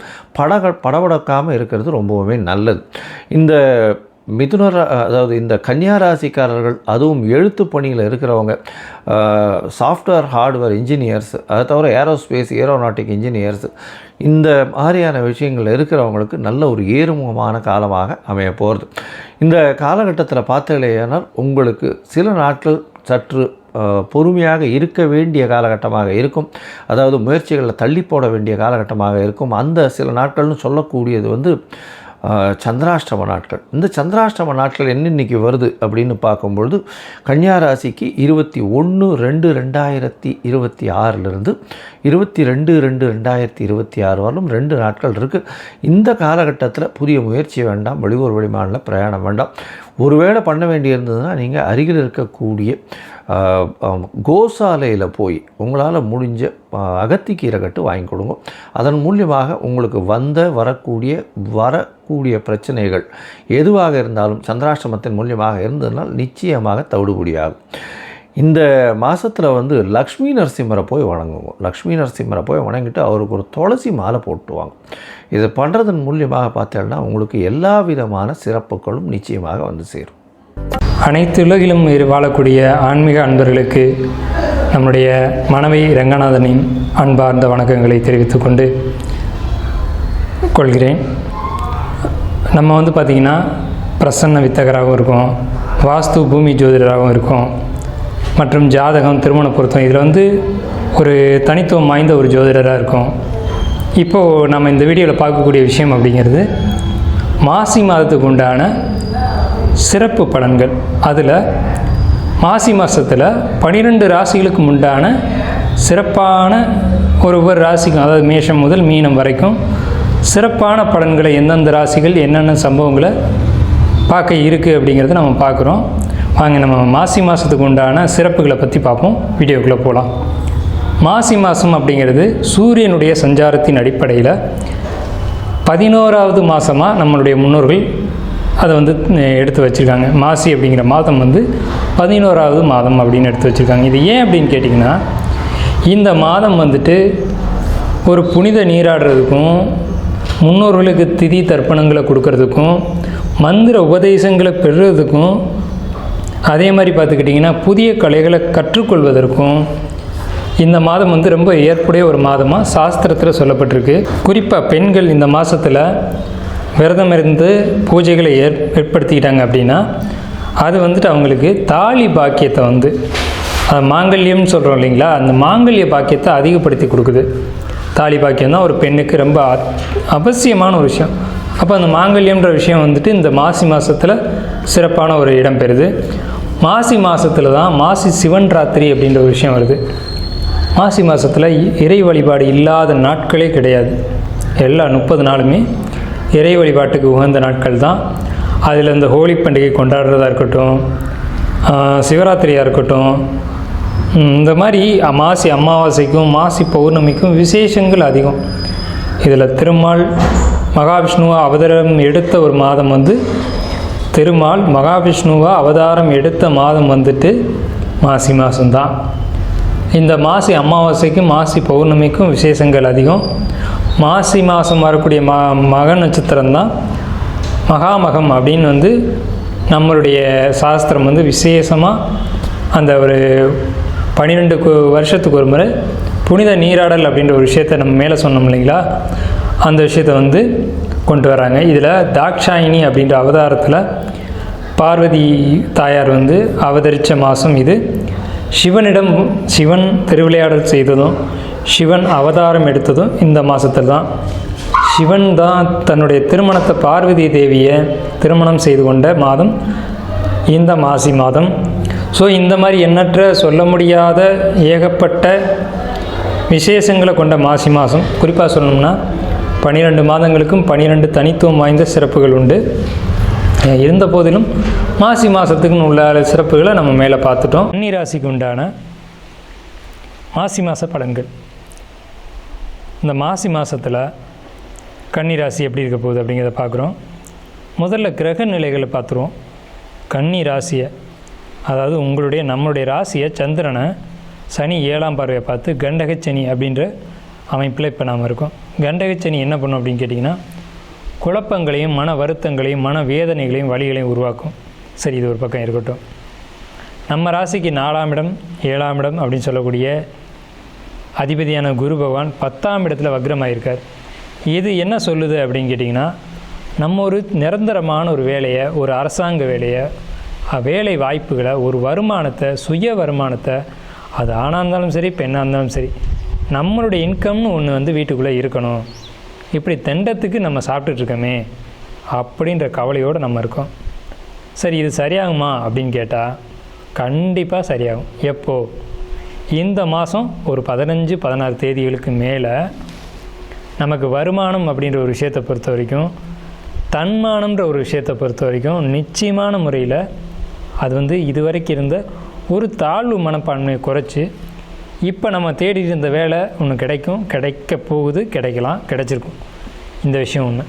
படபடக்காமல் இருக்கிறது ரொம்பவுமே நல்லது. இந்த அதாவது இந்த கன்னியா ராசிக்காரர்கள், அதுவும் எழுத்து பணியில் இருக்கிறவங்க, சாஃப்ட்வேர் ஹார்ட்வேர் இன்ஜினியர்ஸ், அதை தவிர ஏரோஸ்பேஸ் ஏரோநாட்டிக் இன்ஜினியர்ஸ், இந்த மாதிரியான விஷயங்கள் இருக்கிறவங்களுக்கு நல்ல ஒரு ஏறுமுகமான காலமாக அமைய போகிறது. இந்த காலகட்டத்தில் பார்த்தீங்கன்னா உங்களுக்கு சில நாட்கள் சற்று பொறுமையாக இருக்க வேண்டிய காலகட்டமாக இருக்கும். அதாவது முயற்சிகளில் தள்ளி போட வேண்டிய காலகட்டமாக இருக்கும். அந்த சில நாட்கள்னு சொல்லக்கூடியது சந்திராஷ்டம நாட்கள். இந்த சந்திராஷ்டம நாட்கள் இன்னைக்கு வருது அப்படின்னு பார்க்கும்பொழுது கன்னியா ராசிக்கு 21/2/2026 22/2/2026 வரலும் 2 நாட்கள் இருக்குது. இந்த காலகட்டத்தில் புதிய முயற்சி வேண்டாம், வெளியூர் வெளிமாநில பிரயாணம் வேண்டாம். ஒருவேளை பண்ண வேண்டியிருந்ததுன்னா நீங்கள் அருகில் இருக்கக்கூடிய கோசாலையில் போய் உங்களால் முடிஞ்ச அகத்திக்கீரை கட்டு வாங்கி கொடுங்க. அதன் மூலியமாக உங்களுக்கு வரக்கூடிய பிரச்சனைகள் எதுவாக இருந்தாலும் சந்திராஷ்டமத்தின் மூலியமாக இருந்ததுனால் நிச்சயமாக தவிடுபடியாகும். இந்த மாதத்தில் லக்ஷ்மி நரசிம்மரை போய் வணங்குவோம். லக்ஷ்மி நரசிம்மரை போய் வணங்கிட்டு அவருக்கு ஒரு துளசி மாலை போட்டுவாங்க. இது பண்ணுறதன் மூலியமாக பார்த்தீங்கன்னா உங்களுக்கு எல்லா விதமான சிறப்புகளும் நிச்சயமாக சேரும். அனைத்து உலகிலும் வாழக்கூடிய ஆன்மீக அன்பர்களுக்கு நம்முடைய மனைவி ரங்கநாதனின் அன்பார்ந்த வணக்கங்களை தெரிவித்துக் கொள்கிறேன். நம்ம பார்த்திங்கன்னா பிரசன்ன வித்தகராகவும் இருக்கும், வாஸ்து பூமி ஜோதிடராகவும் இருக்கும், மற்றும் ஜாதகம் திருமண பொருத்தம் இதில் ஒரு தனித்துவம் வாய்ந்த ஒரு ஜோதிடராக இருக்கும். இப்போது நம்ம இந்த வீடியோவில் பார்க்கக்கூடிய விஷயம் அப்படிங்கிறது மாசி மாதத்துக்கு உண்டான சிறப்பு பலன்கள். அதில் மாசி மாதத்தில் 12 ராசிகளுக்கு உண்டான சிறப்பான ஒவ்வொரு ராசிக்கும், அதாவது மேஷம் முதல் மீனம் வரைக்கும் சிறப்பான பலன்களை எந்தெந்த ராசிகள் என்னென்ன சம்பவங்களை பார்க்க இருக்குது அப்படிங்கிறத நம்ம பார்க்குறோம். வாங்க நம்ம மாசி மாதத்துக்கு உண்டான சிறப்புகளை பற்றி பார்ப்போம். வீடியோக்குள்ளே போகலாம். மாசி மாதம் அப்படிங்கிறது சூரியனுடைய சஞ்சாரத்தின் அடிப்படையில் 11வது மாதமாக நம்மளுடைய முன்னோர்கள் அதை எடுத்து வச்சுருக்காங்க. மாசி அப்படிங்கிற மாதம் 11வது மாதம் அப்படின்னு எடுத்து வச்சுருக்காங்க. இது ஏன் அப்படின்னு கேட்டிங்கன்னா, இந்த மாதம் ஒரு புனித நீராடுறதுக்கும், முன்னோர்களுக்கு திதி தர்ப்பணங்களை கொடுக்கறதுக்கும், மந்திர உபதேசங்களை பெறுறதுக்கும், அதே மாதிரி பார்த்துக்கிட்டிங்கன்னா புதிய கலைகளை கற்றுக்கொள்வதற்கும் இந்த மாதம் ரொம்ப ஏற்புடைய ஒரு மாதமாக சாஸ்திரத்தில் சொல்லப்பட்டிருக்கு. குறிப்பாக பெண்கள் இந்த மாதத்தில் விரதம் இருந்து பூஜைகளை ஏற்படுத்திக்கிட்டாங்க அப்படின்னா அது அவங்களுக்கு தாலி பாக்கியத்தை அது மாங்கல்யம்னு சொல்கிறோம் இல்லைங்களா, அந்த மாங்கல்ய பாக்கியத்தை அதிகப்படுத்தி கொடுக்குது. தாலி பாக்கியம் தான் ஒரு பெண்ணுக்கு ரொம்ப அவசியமான ஒரு விஷயம். அப்போ அந்த மாங்கல்யம்ன்ற விஷயம் இந்த மாசி மாதத்தில் சிறப்பான ஒரு இடம் பெறுது. மாசி மாதத்தில் தான் மாசி சிவன் ராத்திரி அப்படின்ற ஒரு விஷயம் வருது. மாசி மாதத்தில் இறை வழிபாடு இல்லாத நாட்களே கிடையாது. எல்லா 30 நாளுமே இறை வழிபாட்டுக்கு உகந்த நாட்கள் தான். அதில் இந்த ஹோலி பண்டிகை கொண்டாடுறதா இருக்கட்டும், சிவராத்திரியாக இருக்கட்டும், இந்த மாதிரி மாசி அமாவாசைக்கும் மாசி பௌர்ணமிக்கும் விசேஷங்கள் அதிகம். இதில் திருமால் மகாவிஷ்ணுவா அவதாரம் எடுத்த ஒரு மாதம் திருமால் மகாவிஷ்ணுவா அவதாரம் எடுத்த மாதம் மாசி மாதம்தான். இந்த மாசி அமாவாசைக்கும் மாசி பௌர்ணமிக்கும் விசேஷங்கள் அதிகம். மாசி மாதம் வரக்கூடிய மக நட்சத்திரம்தான் மகாமகம் அப்படின்னு நம்மளுடைய சாஸ்திரம் விசேஷமாக அந்த ஒரு 12 வருஷத்துக்கு ஒரு முறை புனித நீராடல் அப்படின்ற ஒரு விஷயத்தை நம்ம மேலே சொன்னோம் இல்லைங்களா, அந்த விஷயத்தை கொண்டு வராங்க. இதில் தாக்ஷாயினி அப்படின்ற அவதாரத்தில் பார்வதி தாயார் அவதரித்த மாதம் இது. சிவன் திருவிளையாடல் செய்ததும் சிவன் அவதாரம் எடுத்ததும் இந்த மாதத்தில் தான். சிவன் தான் தன்னுடைய திருமணத்தை பார்வதி தேவியை திருமணம் செய்து கொண்ட மாதம் இந்த மாசி மாதம். ஸோ இந்த மாதிரி எண்ணற்ற சொல்ல முடியாத ஏகப்பட்ட விசேஷங்களை கொண்ட மாசி மாதம். குறிப்பாக சொல்லணும்னா 12 மாதங்களுக்கும் 12 தனித்துவம் வாய்ந்த சிறப்புகள் உண்டு. இருந்த போதிலும் மாசி மாதத்துக்குன்னு உள்ள சிறப்புகளை நம்ம மேலே பார்த்துட்டோம். கன்னி ராசிக்கு உண்டான மாசி மாத பலன்கள். இந்த மாசி மாதத்தில் கன்னி ராசி எப்படி இருக்க போகுது அப்படிங்கிறத பார்க்குறோம். முதல்ல கிரக நிலைகளை பார்த்துருவோம். கன்னி ராசியை, அதாவது நம்மளுடைய ராசியை சந்திரனை சனி 7ஆம் பார்வையை பார்த்து கண்டகச்சனி அப்படின்ற அமைப்பில் இப்போ நாம் இருக்கோம். கண்டகச்சனி என்ன பண்ணும் அப்படின்னு கேட்டிங்கன்னா, குழப்பங்களையும் மன வருத்தங்களையும் மன வேதனைகளையும் வலிகளையும் உருவாக்கும். சரி, இது ஒரு பக்கம் இருக்கட்டும். நம்ம ராசிக்கு 4ஆம் இடம் 7ஆம் இடம் அப்படின்னு சொல்லக்கூடிய அதிபதியான குரு பகவான் 10ஆம் இடத்துல வக்ரமாயிருக்கார். இது என்ன சொல்லுது அப்படின்னு கேட்டிங்கன்னா, நம்ம ஒரு நிரந்தரமான ஒரு வேலையை, ஒரு அரசாங்க வேலையை, வேலை வாய்ப்புகளை, ஒரு வருமானத்தை, சுய வருமானத்தை, அது ஆணாக இருந்தாலும் சரி பெண்ணாக இருந்தாலும் சரி, நம்மளுடைய இன்கம்னு ஒன்று வந்து வீட்டுக்குள்ளே இருக்கணும். இப்படி தெண்டத்துக்கு நம்ம சாப்பிட்டுட்ருக்கோமே அப்படின்ற கவலையோடு நம்ம இருக்கோம். சரி, இது சரியாகுமா அப்படின்னு கேட்டால் கண்டிப்பாக சரியாகும். எப்போது? இந்த மாதம் ஒரு 15-16 தேதிகளுக்கு மேலே நமக்கு வருமானம் அப்படின்ற ஒரு விஷயத்தை பொறுத்த வரைக்கும், தன்மானம்ன்ற ஒரு விஷயத்தை பொறுத்த வரைக்கும் நிச்சயமான முறையில் அது வந்து இதுவரைக்கும் இருந்த ஒரு தாழ்வு மனப்பான்மையை குறைச்சி, இப்போ நம்ம தேடிட்டு இருந்த வேலை ஒன்று கிடைக்கும், கிடைக்க போகுது, கிடைக்கலாம், கிடைச்சிருக்கும். இந்த விஷயம் ஒன்று,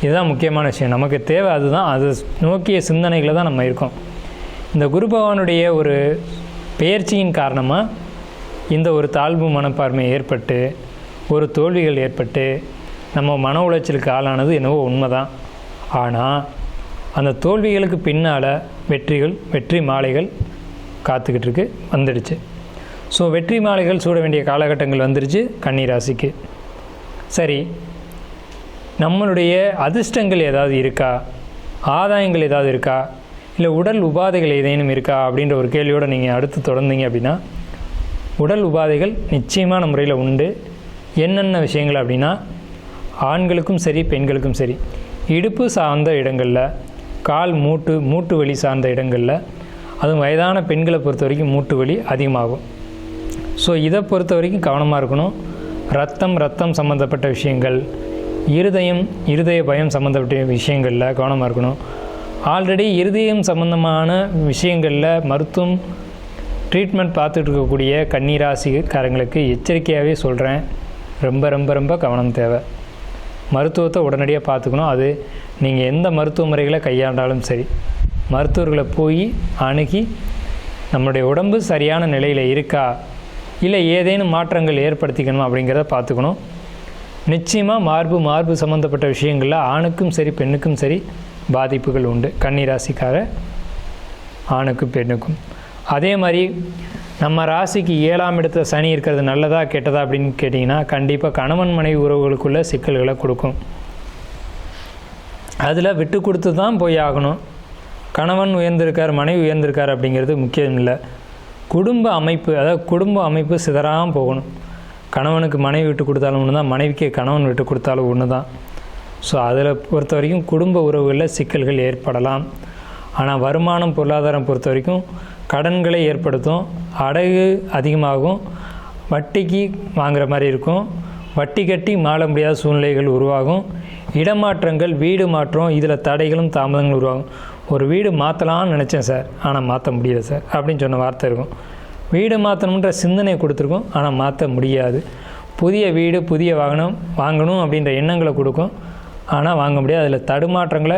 இதுதான் முக்கியமான விஷயம். நமக்கு தேவை அதுதான். அது நோக்கிய சிந்தனைகளை தான் நம்ம இருக்கோம். இந்த குரு பகவானுடைய ஒரு பெயர்ச்சியின் காரணமாக இந்த ஒரு தாழ்வு மனப்பான்மை ஏற்பட்டு, ஒரு தோல்விகள் ஏற்பட்டு, நம்ம மன உளைச்சலுக்கு ஆளானது என்னவோ உண்மைதான். ஆனால் அந்த தோல்விகளுக்கு பின்னால் வெற்றி மாலைகள் காத்துக்கிட்டு இருக்கு, வந்துடுச்சு. ஸோ வெற்றி மாலைகள் சூட வேண்டிய காலகட்டங்கள் வந்துடுச்சு கன்னி ராசிக்கு. சரி, நம்மளுடைய அதிர்ஷ்டங்கள் ஏதாவது இருக்கா, ஆதாயங்கள் ஏதாவது இருக்கா, இல்லை உடல் உபாதைகள் ஏதேனும் இருக்கா அப்படின்ற ஒரு கேள்வியோடு நீங்கள் அடுத்து தொடர்ந்தீங்க அப்படின்னா, உடல் உபாதைகள் நிச்சயமான முறையில் உண்டு. என்னென்ன விஷயங்கள் அப்படின்னா, ஆண்களுக்கும் சரி பெண்களுக்கும் சரி, இடுப்பு சார்ந்த இடங்களில், கால் மூட்டு வலி சார்ந்த இடங்களில், அதுவும் வயதான பெண்களை பொறுத்த வரைக்கும் மூட்டு வலி அதிகமாகும். ஸோ இதை பொறுத்த வரைக்கும் கவனமாக இருக்கணும். ரத்தம் சம்மந்தப்பட்ட விஷயங்கள், இருதய பயம் சம்மந்தப்பட்ட விஷயங்களில் கவனமாக இருக்கணும். ஆல்ரெடி இருதயம் சம்மந்தமான விஷயங்களில் மருத்துவம் ட்ரீட்மெண்ட் பார்த்துட்டு இருக்கக்கூடிய கன்னிராசிக்காரங்களுக்கு எச்சரிக்கையாகவே சொல்கிறேன், ரொம்ப ரொம்ப ரொம்ப கவனம் தேவை. மருத்துவத்தை உடனடியாக பார்த்துக்கணும். அது நீங்கள் எந்த மருத்துவ முறைகளை கையாண்டாலும் சரி, மருத்துவர்களை போய் அணுகி நம்மளுடைய உடம்பு சரியான நிலையில் இருக்கா, இல்லை ஏதேனும் மாற்றங்கள் ஏற்படுத்திக்கணும் அப்படிங்கிறத பார்த்துக்கணும். நிச்சயமாக மார்பு சம்மந்தப்பட்ட விஷயங்களில் ஆணுக்கும் சரி பெண்ணுக்கும் சரி பாதிப்புகள் உண்டு. கன்னிராசிக்கார ஆணுக்கும் பெண்ணுக்கும். அதே மாதிரி நம்ம ராசிக்கு 7ஆம் இடத்துல சனி இருக்கிறது நல்லதா கெட்டதா அப்படின்னு கேட்டிங்கன்னா, கண்டிப்பாக கணவன் மனைவி உறவுகளுக்குள்ள சிக்கல்களை கொடுக்கும். அதில் விட்டு கொடுத்து தான் போய் ஆகணும். கணவன் உயர்ந்திருக்கார் மனைவி உயர்ந்திருக்கார் அப்படிங்கிறது முக்கியம் இல்லை. குடும்ப அமைப்பு சிதறாமல் போகணும். கணவனுக்கு மனைவி விட்டு கொடுத்தாலும் ஒன்று தான், மனைவிக்கு கணவன் விட்டு கொடுத்தாலும் ஒன்று தான். ஸோ அதில் பொறுத்த வரைக்கும் குடும்ப உறவுகளில் சிக்கல்கள் ஏற்படலாம். ஆனால் வருமானம் பொருளாதாரம் பொறுத்த வரைக்கும் கடன்களை ஏற்படுத்தும், அடகு அதிகமாகும், வட்டிக்கு வாங்குகிற மாதிரி இருக்கும், வட்டி கட்டி மாள முடியாத சூழ்நிலைகள் உருவாகும், இடமாற்றங்கள், வீடு மாற்றம், இதில் தடைகளும் தாமதங்களும் உருவாகும். ஒரு வீடு மாற்றலாம்னு நினச்சேன் சார், ஆனால் மாற்ற முடியல சார் அப்படின்னு சொன்ன வார்த்தை இருக்கும். வீடு மாற்றணுன்ற சிந்தனை கொடுத்துருக்கோம், ஆனால் மாற்ற முடியாது. புதிய வீடு புதிய வாகனம் வாங்கணும் அப்படின்ற எண்ணங்களை கொடுக்கும், ஆனால் வாங்க முடியாது. அதில் தடுமாற்றங்களை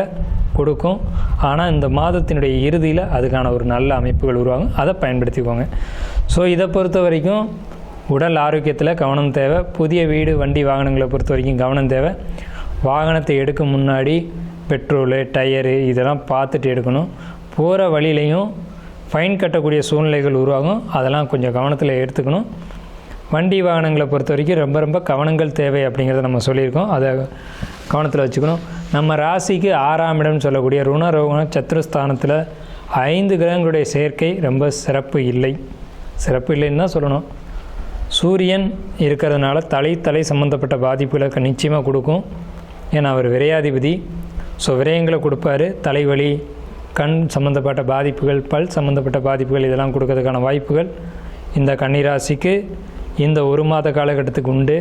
கொடுக்கும். ஆனால் இந்த மாதத்தினுடைய இறுதியில் அதுக்கான ஒரு நல்ல அமைப்புகள் உருவாகும், அதை பயன்படுத்திக்கோங்க. ஸோ இதை பொறுத்த வரைக்கும் உடல் ஆரோக்கியத்தில் கவனம் தேவை. புதிய வீடு வண்டி வாகனங்களை பொறுத்த வரைக்கும் கவனம் தேவை. வாகனத்தை எடுக்கும் முன்னாடி பெட்ரோலு டயரு இதெல்லாம் பார்த்துட்டு எடுக்கணும். போகிற வழியிலையும் ஃபைன் கட்டக்கூடிய சூழ்நிலைகள் உருவாகும், அதெல்லாம் கொஞ்சம் கவனத்தில் எடுத்துக்கணும். வண்டி வாகனங்களை பொறுத்த வரைக்கும் ரொம்ப ரொம்ப கவனங்கள் தேவை அப்படிங்கிறத நம்ம சொல்லியிருக்கோம், அதை கவனத்தில் வச்சுக்கணும். நம்ம ராசிக்கு 6ஆம் இடம்னு சொல்லக்கூடிய ருணரோகண சத்ருஸ்தானத்தில் 5 கிரகங்களுடைய சேர்க்கை ரொம்ப சிறப்பு இல்லைன்னு தான் சொல்லணும். சூரியன் இருக்கிறதுனால தலை சம்மந்தப்பட்ட பாதிப்புகளை நிச்சயமாக கொடுக்கும். ஏன்னா அவர் விரையாதிபதி. ஸோ விரயங்களை கொடுப்பார். தலைவலி, கண் சம்மந்தப்பட்ட பாதிப்புகள், பல் சம்மந்தப்பட்ட பாதிப்புகள் இதெல்லாம் கொடுக்கறதுக்கான வாய்ப்புகள் இந்த கன்னிராசிக்கு இந்த ஒரு மாத காலகட்டத்துக்கு உண்டு.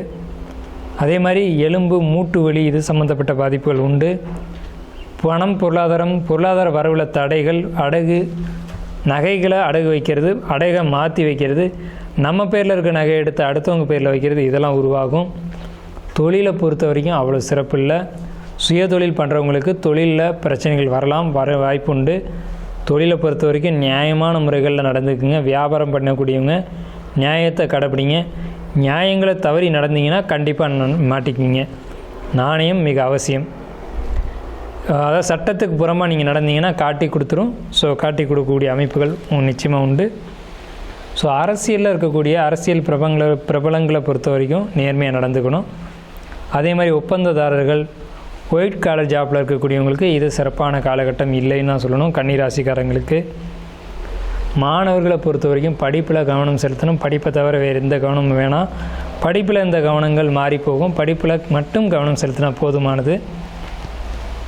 அதே மாதிரி எலும்பு மூட்டு வலி இது சம்மந்தப்பட்ட பாதிப்புகள் உண்டு. பணம் பொருளாதார வரவில் தடைகள், அடகு நகைகளை அடகு வைக்கிறது, அடகை மாற்றி வைக்கிறது, நம்ம பேரில் இருக்க நகையை எடுத்து அடுத்தவங்க பேரில் வைக்கிறது இதெல்லாம் உருவாகும். தொழிலை பொறுத்த வரைக்கும் அவ்வளோ சிறப்பு இல்லை. சுய தொழில் பண்ணுறவங்களுக்கு தொழிலில் பிரச்சனைகள் வர வாய்ப்பு உண்டு. தொழிலை பொறுத்த வரைக்கும் நியாயமான முறைகளில் நடந்துக்குங்க. வியாபாரம் பண்ணக்கூடியவங்க நியாயத்தை கடைப்பிடிங்க. நியாயங்களை தவறி நடந்தீங்கன்னா கண்டிப்பாக மாட்டிக்குவீங்க. நாணயம் மிக அவசியம். அதாவது சட்டத்துக்கு புறமாக நீங்கள் நடந்தீங்கன்னா காட்டி கொடுத்துரும். ஸோ காட்டி கொடுக்கக்கூடிய அமைப்புகள் நிச்சயமாக உண்டு. ஸோ அரசியலில் இருக்கக்கூடிய அரசியல் பிரபலங்களை பொறுத்த வரைக்கும் நேர்மையாக நடந்துக்கணும். அதே மாதிரி ஒப்பந்ததாரர்கள், ஒயிட் காலர் ஜாப்பில் இருக்கக்கூடியவங்களுக்கு இது சிறப்பான காலகட்டம் இல்லைன்னு தான் சொல்லணும். கன்னிராசிக்காரங்களுக்கு. மாணவர்களை பொறுத்த வரைக்கும் படிப்பில் கவனம் செலுத்தணும். படிப்பை தவிர வேறு எந்த கவனமும் வேணாம். படிப்பில் இந்த கவனங்கள் மாறி போகும். படிப்பில் மட்டும் கவனம் செலுத்தினா போதுமானது.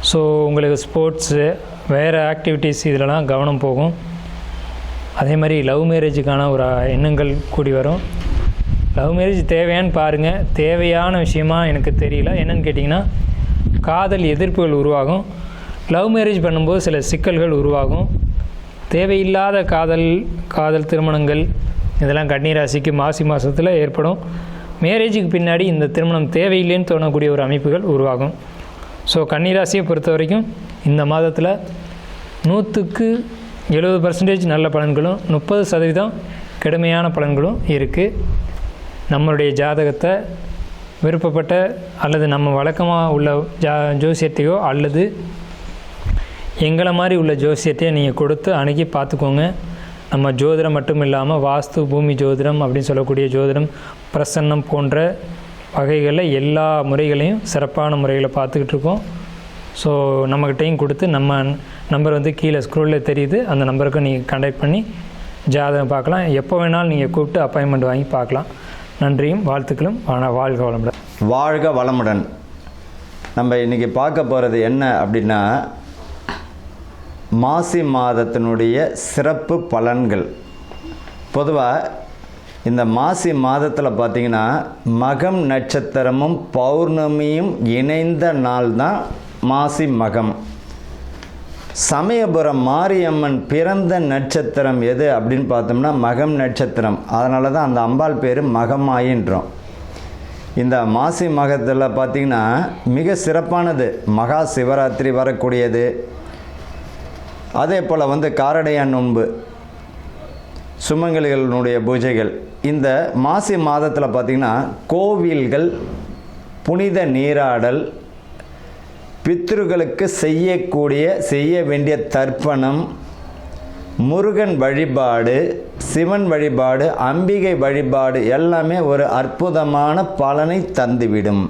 ஸோ உங்களுக்கு ஸ்போர்ட்ஸு, வேறு ஆக்டிவிட்டீஸ் இதிலலாம் கவனம் போகும். அதே மாதிரி லவ் மேரேஜுக்கான ஒரு எண்ணங்கள் கூடி வரும். லவ் மேரேஜ் தேவையான்னு பாருங்கள். தேவையான விஷயமா எனக்கு தெரியல. என்னென்னு கேட்டிங்கன்னா, காதல் எதிர்ப்புகள் உருவாகும். லவ் மேரேஜ் பண்ணும்போது சில சிக்கல்கள் உருவாகும். தேவையில்லாத காதல் திருமணங்கள் இதெல்லாம் கன்னிராசிக்கு மாசி மாதத்தில் ஏற்படும். மேரேஜுக்கு பின்னாடி இந்த திருமணம் தேவையில்லைன்னு தோணக்கூடிய ஒரு அமைப்புகள் உருவாகும். ஸோ கன்னிராசியை பொறுத்த வரைக்கும் இந்த மாதத்தில் 100க்கு 70% நல்ல பலன்களும் 30% கடுமையான பலன்களும் இருக்குது. நம்மளுடைய ஜாதகத்தை விருப்பப்பட்ட அல்லது நம்ம வழக்கமாக உள்ள ஜோசியத்தையோ அல்லது எங்களை மாதிரி உள்ள ஜோசியத்தையோ நீங்கள் கொடுத்து அணுகி பார்த்துக்கோங்க. நம்ம ஜோதிடம் மட்டும் இல்லாமல் வாஸ்து, பூமி ஜோதிடம் அப்படின்னு சொல்லக்கூடிய ஜோதிடம், பிரசன்னம் போன்ற வகைகளில் எல்லா முறைகளையும் சிறப்பான முறைகளை பார்த்துக்கிட்டு இருக்கோம். ஸோ நம்மக்கிட்டையும் கொடுத்து நம்ம நம்பர் வந்து கீழே ஸ்க்ரோலில் தெரியுது. அந்த நம்பருக்கு நீங்கள் கான்டாக்ட் பண்ணி ஜாதகம் பார்க்கலாம். எப்போ வேணாலும் நீங்கள் கூப்பிட்டு அப்பாயின்மெண்ட் வாங்கி பார்க்கலாம். நன்றியும் வாழ்த்துக்களும். வாழ்க வளமுடன். வாழ்க வளமுடன். நம்ம இன்றைக்கி பார்க்க போகிறது என்ன அப்படின்னா, மாசி மாதத்தினுடைய சிறப்பு பலன்கள். பொதுவாக இந்த மாசி மாதத்தில் பார்த்திங்கன்னா மகம் நட்சத்திரமும் பௌர்ணமியும் இணைந்த நாள் தான் மாசி மகம். சமயபுரம் மாரியம்மன் பிறந்த நட்சத்திரம் எது அப்படின்னு பார்த்தோம்னா மகம் நட்சத்திரம். அதனால தான் அந்த அம்பாள் பேர் மகமாயின்றோம். இந்த மாசி மகத்தில் பார்த்திங்கன்னா மிக சிறப்பானது மகா சிவராத்திரி வரக்கூடியது. அதே போல் வந்து காரடையான் நோன்பு, சுமங்கலிகளுடைய பூஜைகள். இந்த மாசி மாதத்தில் பார்த்திங்கன்னா கோவில்கள், புனித நீராடல், பித்ருக்களுக்கு செய்ய வேண்டிய தர்ப்பணம், முருகன் வழிபாடு, சிவன் வழிபாடு, அம்பிகை வழிபாடு எல்லாமே ஒரு அற்புதமான பலனை தந்துவிடும்.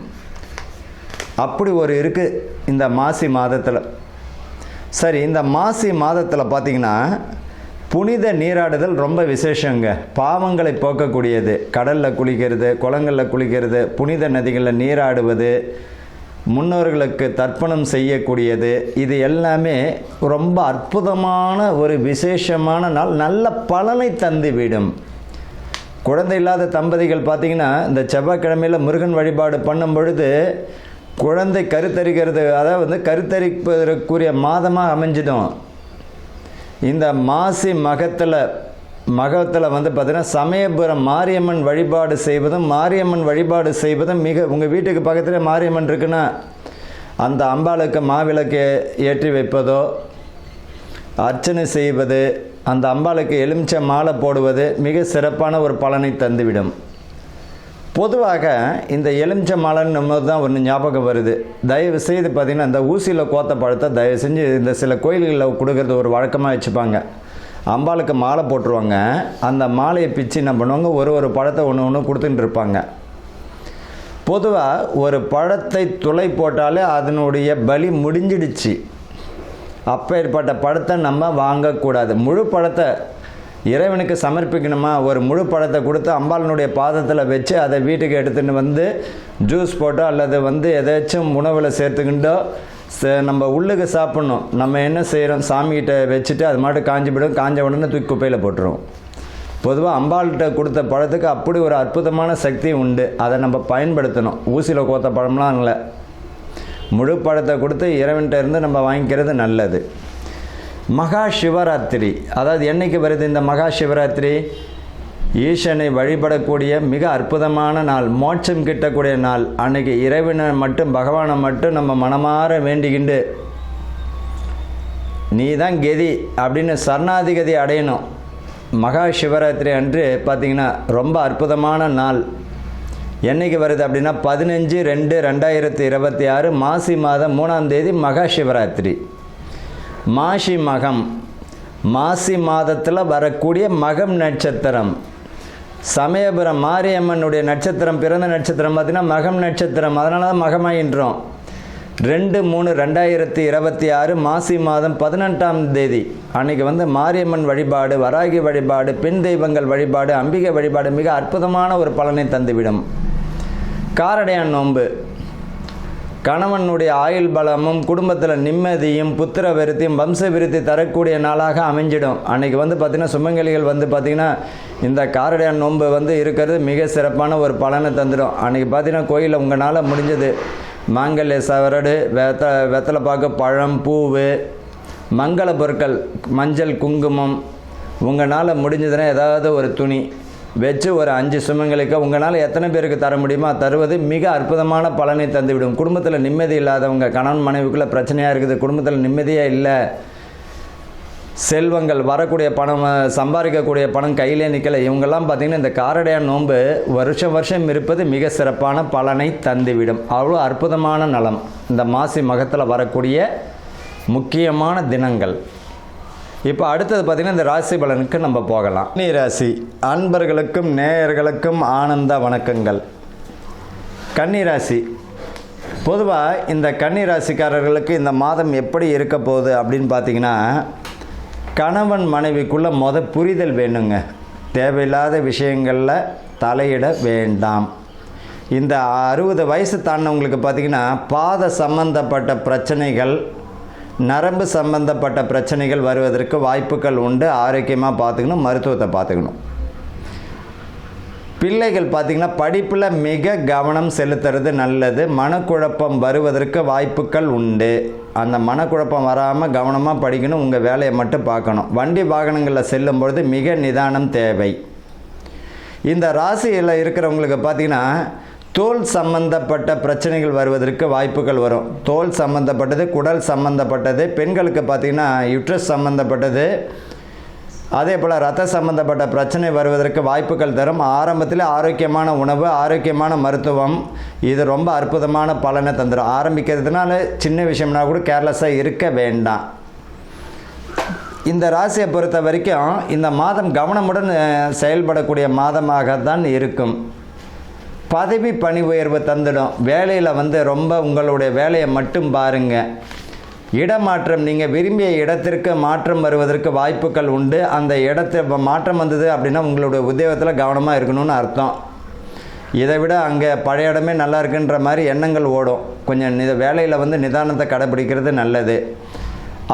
அப்படி ஒரு இருக்குது இந்த மாசி மாதத்தில். சரி, இந்த மாசி மாதத்தில் பார்த்திங்கன்னா புனித நீராடுதல் ரொம்ப விசேஷங்க. பாவங்களை போக்கக்கூடியது. கடலில் குளிக்கிறது, குளங்களில் குளிக்கிறது, புனித நதிகளில் நீராடுவது, முன்னோர்களுக்கு தர்ப்பணம் செய்யக்கூடியது, இது எல்லாமே ரொம்ப அற்புதமான ஒரு விசேஷமான நாள். நல்ல பலனை தந்துவிடும். குழந்தை இல்லாத தம்பதிகள் பார்த்திங்கன்னா இந்த செவ்வாய்க்கிழமையில் முருகன் வழிபாடு பண்ணும் பொழுது குழந்தை கருத்தரிக்கிறது, அதாவது வந்து கருத்தரிப்பதற்குரிய மாதமாக அமைஞ்சிடும். இந்த மாசி மகத்தில் வந்து பார்த்திங்கன்னா சமயபுரம் மாரியம்மன் வழிபாடு செய்வதும் மிக, உங்கள் வீட்டுக்கு பக்கத்தில் மாரியம்மன் இருக்குன்னா அந்த அம்பாளுக்கு மாவிளக்கு ஏற்றி வைப்பதோ, அர்ச்சனை செய்வது, அந்த அம்பாளுக்கு எலுமிச்சை மாலை போடுவது மிக சிறப்பான ஒரு பலனை தந்துவிடும். பொதுவாக இந்த எலுமிச்சை மாலைன்னு தான் ஒன்று ஞாபகம் வருது. தயவு செய்து பார்த்திங்கன்னா இந்த ஊசியில் கோத்த பழத்தை தயவு செஞ்சு இந்த சில கோயில்களில் கொடுக்கறது ஒரு வழக்கமாக வச்சுப்பாங்க. அம்பாளுக்கு மாலை போட்டுருவாங்க. அந்த மாலையை பிச்சு என்ன பண்ணுவாங்க, ஒரு பழத்தை ஒன்று கொடுத்துட்டு இருப்பாங்க. பொதுவாக ஒரு பழத்தை துளை போட்டாலே அதனுடைய பலி முடிஞ்சிடுச்சு. அப்பேற்பட்ட பழத்தை நம்ம வாங்கக்கூடாது. முழு பழத்தை இறைவனுக்கு சமர்ப்பிக்கணுமா, ஒரு முழு பழத்தை கொடுத்து அம்பாளனுடைய பாதத்தில் வச்சு அதை வீட்டுக்கு எடுத்துகிட்டு வந்து ஜூஸ் போட்டோ அல்லது வந்து எதாச்சும் உணவில் சேர்த்துக்கிட்டோ நம்ம உள்ளுக்கு சாப்பிட்ணும். நம்ம என்ன செய்கிறோம், சாமிகிட்ட வச்சுட்டு அது மாட்டு காஞ்சி போய்டும். காஞ்ச உடனே தூக்கி குப்பையில் போட்டுருவோம். பொதுவாக அம்பாள்கிட்ட கொடுத்த பழத்துக்கு அப்படி ஒரு அற்புதமான சக்தி உண்டு. அதை நம்ம பயன்படுத்தணும். ஊசியில் கோத்த பழம்லாம் இல்லை, முழு பழத்தை கொடுத்து இறைவன்கிட்ட இருந்து நம்ம வாங்கிக்கிறது நல்லது. மகா சிவராத்திரி, அதாவது என்றைக்கு வருது இந்த மகா சிவராத்திரி? ஈசனை வழிபடக்கூடிய மிக அற்புதமான நாள், மோட்சம் கிட்டக்கூடிய நாள். அன்னைக்கு இறைவனை மட்டும், பகவானை மட்டும் நம்ம மனமாற வேண்டிக்கிண்டு நீ தான் கதி அப்படின்னு சரணாதிகதி அடையணும். மகா சிவராத்திரி அன்று பார்த்திங்கன்னா ரொம்ப அற்புதமான நாள். என்றைக்கு வருது அப்படின்னா 15/2/2026 மாசி மாதம் 3ஆம் தேதி மகா சிவராத்திரி. மாசி மகம், மாசி மாதத்தில் வரக்கூடிய மகம் நட்சத்திரம். சமயபுரம் மாரியம்மனுடைய நட்சத்திரம், பிறந்த நட்சத்திரம் பார்த்திங்கன்னா மகம் நட்சத்திரம். அதனால தான் மகமாயின்றோம். 2/3/2026 மாசி மாதம் 18ஆம் தேதி அன்றைக்கி வந்து மாரியம்மன் வழிபாடு, வராகி வழிபாடு, பெண் தெய்வங்கள் வழிபாடு, அம்பிகை வழிபாடு மிக அற்புதமான ஒரு பலனை தந்துவிடும். காரடையான் நோன்பு கணவனுடைய ஆயுள் பலமும் குடும்பத்தில் நிம்மதியும் புத்திர விருத்தியும் வம்ச விருத்தி தரக்கூடிய நாளாக அமைஞ்சிடும். அன்றைக்கி வந்து பார்த்திங்கன்னா சுமங்கலிகள் வந்து பார்த்திங்கன்னா இந்த காரடையான் நோன்பு வந்து இருக்கிறது மிக சிறப்பான ஒரு பலனை தந்துடும். அன்றைக்கி பார்த்திங்கன்னா கோயிலில் உங்களால் முடிஞ்சது மாங்கல்ய சவரடு, வெத்தலை பாக்கு, பழம், பூவு, மங்கள பொருட்கள், மஞ்சள், குங்குமம், உங்களால் முடிஞ்சதுன்னா ஏதாவது ஒரு துணி வச்சு ஒரு 5 சுமங்களுக்கு உங்களால் எத்தனை பேருக்கு தர முடியுமோ தருவது மிக அற்புதமான பலனை தந்துவிடும். குடும்பத்தில் நிம்மதி இல்லாதவங்க, கணவன் மனைவிக்குள்ளே பிரச்சனையாக இருக்குது, குடும்பத்தில் நிம்மதியாக இல்லை, செல்வங்கள் வரக்கூடிய பணம், சம்பாதிக்கக்கூடிய பணம் கையிலே நிற்கலை, இவங்கெல்லாம் பார்த்திங்கன்னா இந்த காரடையான் நோன்பு வருஷம் இருப்பது மிக சிறப்பான பலனை தந்துவிடும். அவ்வளோ அற்புதமான நலம் இந்த மாசி மகத்தில் வரக்கூடிய முக்கியமான தினங்கள். இப்போ அடுத்தது பார்த்திங்கன்னா இந்த ராசி பலனுக்கு நம்ம போகலாம். கன்னி ராசி அன்பர்களுக்கும் நேயர்களுக்கும் ஆனந்த வணக்கங்கள். கன்னி ராசி பொதுவாக இந்த கன்னி ராசிக்காரர்களுக்கு இந்த மாதம் எப்படி இருக்க போகுது அப்படின்னு பார்த்திங்கன்னா, கணவன் மனைவிக்குள்ளே புரிதல் வேணுங்க. தேவையில்லாத விஷயங்களில் தலையிட வேண்டாம். இந்த 60 வயசு தாண்டினவங்களுக்கு பார்த்திங்கன்னா பாத சம்பந்தப்பட்ட பிரச்சனைகள், நரம்பு சம்பந்தப்பட்ட பிரச்சனைகள் வருவதற்கு வாய்ப்புகள் உண்டு. ஆரோக்கியமாக பார்த்துக்கணும், மருத்துவத்தை பார்த்துக்கணும். பிள்ளைகள் பார்த்திங்கன்னா படிப்பில் மிக கவனம் செலுத்துறது நல்லது. மனக்குழப்பம் வருவதற்கு வாய்ப்புகள் உண்டு. அந்த மனக்குழப்பம் வராமல் கவனமாக படிக்கணும், உங்கள் வேலையை மட்டும் பார்க்கணும். வண்டி வாகனங்களில் செல்லும் பொழுது மிக நிதானம் தேவை. இந்த ராசியில் இருக்கிறவங்களுக்கு பார்த்திங்கன்னா தோல் சம்பந்தப்பட்ட பிரச்சனைகள் வருவதற்கு வாய்ப்புகள் வரும். தோல் சம்பந்தப்பட்டது, குடல் சம்பந்தப்பட்டது, பெண்களுக்கு பார்த்திங்கன்னா யுட்ரஸ் சம்பந்தப்பட்டது, அதே போல் ரத்த சம்பந்தப்பட்ட பிரச்சனை வருவதற்கு வாய்ப்புகள் தரும். ஆரம்பத்தில் ஆரோக்கியமான உணவு, ஆரோக்கியமான மருத்துவம் இது ரொம்ப அற்புதமான பலனை தந்துடும். ஆரம்பிக்கிறதுனால சின்ன விஷயம்னா கூட கேர்லெஸ்ஸாக இருக்க வேண்டாம். இந்த ராசியை பொறுத்த வரைக்கும் இந்த மாதம் கவனமுடன் செயல்படக்கூடிய மாதமாக தான் இருக்கும். பதவி பணி உயர்வு தந்துடும். வேலையில் வந்து ரொம்ப உங்களுடைய வேலையை மட்டும் பாருங்கள். இடமாற்றம், நீங்கள் விரும்பிய இடத்திற்கு மாற்றம் வருவதற்கு வாய்ப்புகள் உண்டு. அந்த இடத்துல மாற்றம் வந்தது அப்படின்னா உங்களுடைய உத்தியோகத்தில் கவனமாக இருக்கணும்னு அர்த்தம். இதை விட அங்கே பழைய இடமே நல்லா இருக்குன்ற மாதிரி எண்ணங்கள் ஓடும். கொஞ்சம் வேலையில் வந்து நிதானத்தை கடைபிடிக்கிறது நல்லது.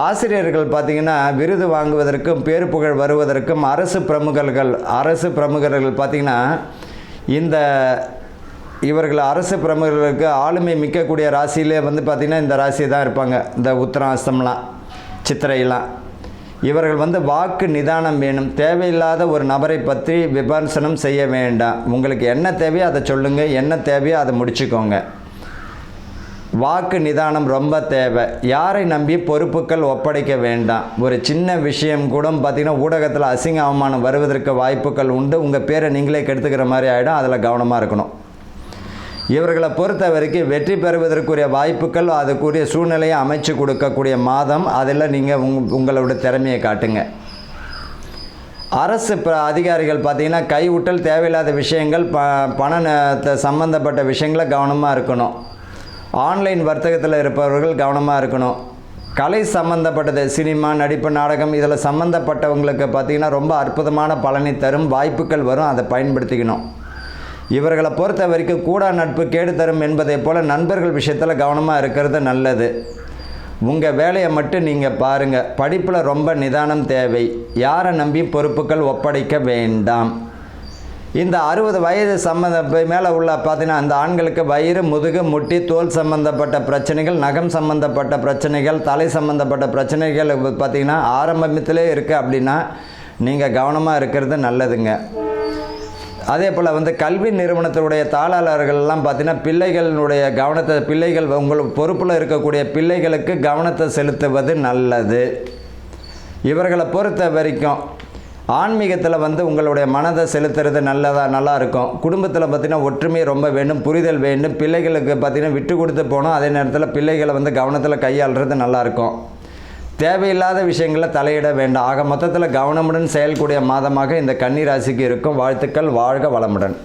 ஆசிரியர்கள் பார்த்திங்கன்னா விருது வாங்குவதற்கும் பேரு புகழ் வருவதற்கும் அரசு பிரமுகர்கள் பார்த்திங்கன்னா இந்த இவர்கள் அரசு பிரமுகர்களுக்கு ஆளுமை மிக்கக்கூடிய ராசியிலே வந்து பார்த்திங்கன்னா இந்த ராசி தான் இருப்பாங்க. இந்த உத்திராசம்லாம், சித்திரையெல்லாம் இவர்கள் வந்து வாக்கு நிதானம் வேணும். தேவையில்லாத ஒரு நபரை பற்றி விமர்சனம் செய்ய வேண்டாம். உங்களுக்கு என்ன தேவையோ அதை சொல்லுங்கள், என்ன தேவையோ அதை முடிச்சுக்கோங்க. வாக்கு நிதானம் ரொம்ப தேவை. யாரை நம்பி பொறுப்புகள் ஒப்படைக்க வேண்டாம். ஒரு சின்ன விஷயம் கூட பார்த்திங்கன்னா ஊடகத்தில் அசிங்க அவமானம் வருவதற்கு வாய்ப்புகள் உண்டு. உங்கள் பேரை நீங்களே கெடுத்துக்கிற மாதிரி ஆகிடும். அதில் கவனமாக இருக்கணும். இவர்களை பொறுத்த வரைக்கும் வெற்றி பெறுவதற்குரிய வாய்ப்புகள், அதுக்குரிய சூழ்நிலையை அமைச்சு கொடுக்கக்கூடிய மாதம். அதில் நீங்கள் உங்களோட திறமையை காட்டுங்க. அரசு அதிகாரிகள் பார்த்திங்கன்னா கைவிட்டல், தேவையில்லாத விஷயங்கள், பண சம்பந்தப்பட்ட விஷயங்களை கவனமாக இருக்கணும். ஆன்லைன் வர்த்தகத்தில் இருப்பவர்கள் கவனமாக இருக்கணும். கலை சம்பந்தப்பட்டது, சினிமா, நடிப்பு, நாடகம் இதில் சம்பந்தப்பட்டவங்களுக்கு பார்த்திங்கன்னா ரொம்ப அற்புதமான பலனை தரும். வாய்ப்புகள் வரும், அதை பயன்படுத்திக்கணும். இவர்களை பொறுத்த வரைக்கும் கூடா நட்பு கேடு தரும் என்பதை போல் நண்பர்கள் விஷயத்தில் கவனமாக இருக்கிறது நல்லது. உங்கள் வேலையை மட்டும் நீங்கள் பாருங்கள். படிப்பில் ரொம்ப நிதானம் தேவை. யாரை நம்பி பொறுப்புகள் ஒப்படைக்க வேண்டாம். இந்த 60 வயது மேலே உள்ள பார்த்தீங்கன்னா அந்த ஆண்களுக்கு வயிறு, முதுகு, முட்டி, தோல் சம்பந்தப்பட்ட பிரச்சனைகள், நகம் சம்பந்தப்பட்ட பிரச்சனைகள், தலை சம்பந்தப்பட்ட பிரச்சனைகள் பார்த்திங்கன்னா ஆரம்பத்திலே இருக்குது அப்படின்னா நீங்கள் கவனமாக இருக்கிறது நல்லதுங்க. அதே போல் வந்து கல்வி நிறுவனத்தினுடைய தாளாளர்கள் எல்லாம் பார்த்தீங்கன்னா பிள்ளைகளுடைய கவனத்தை பிள்ளைகள் உங்கள் பொறுப்பில் இருக்கக்கூடிய பிள்ளைகளுக்கு கவனத்தை செலுத்துவது நல்லது. இவர்களை பொறுத்த வரைக்கும் ஆன்மீகத்தில் வந்து உங்களுடைய மனதை செலுத்துறது நல்லா இருக்கும். குடும்பத்தில் பார்த்திங்கன்னா ஒற்றுமை ரொம்ப வேண்டும், புரிதல் வேண்டும். பிள்ளைகளுக்கு பார்த்திங்கன்னா விட்டு கொடுத்து போகணும். அதே நேரத்தில் பிள்ளைகளை வந்து கவனத்தில் கையாளுறது நல்லாயிருக்கும். தேவையில்லாத விஷயங்களில் தலையிட வேண்டாம். ஆக மொத்தத்தில் கவனமுடன் செயல்கூடிய மாதமாக இந்த கன்னி ராசிக்கு இருக்கும். வாழ்த்துக்கள். வாழ்க வளமுடன்.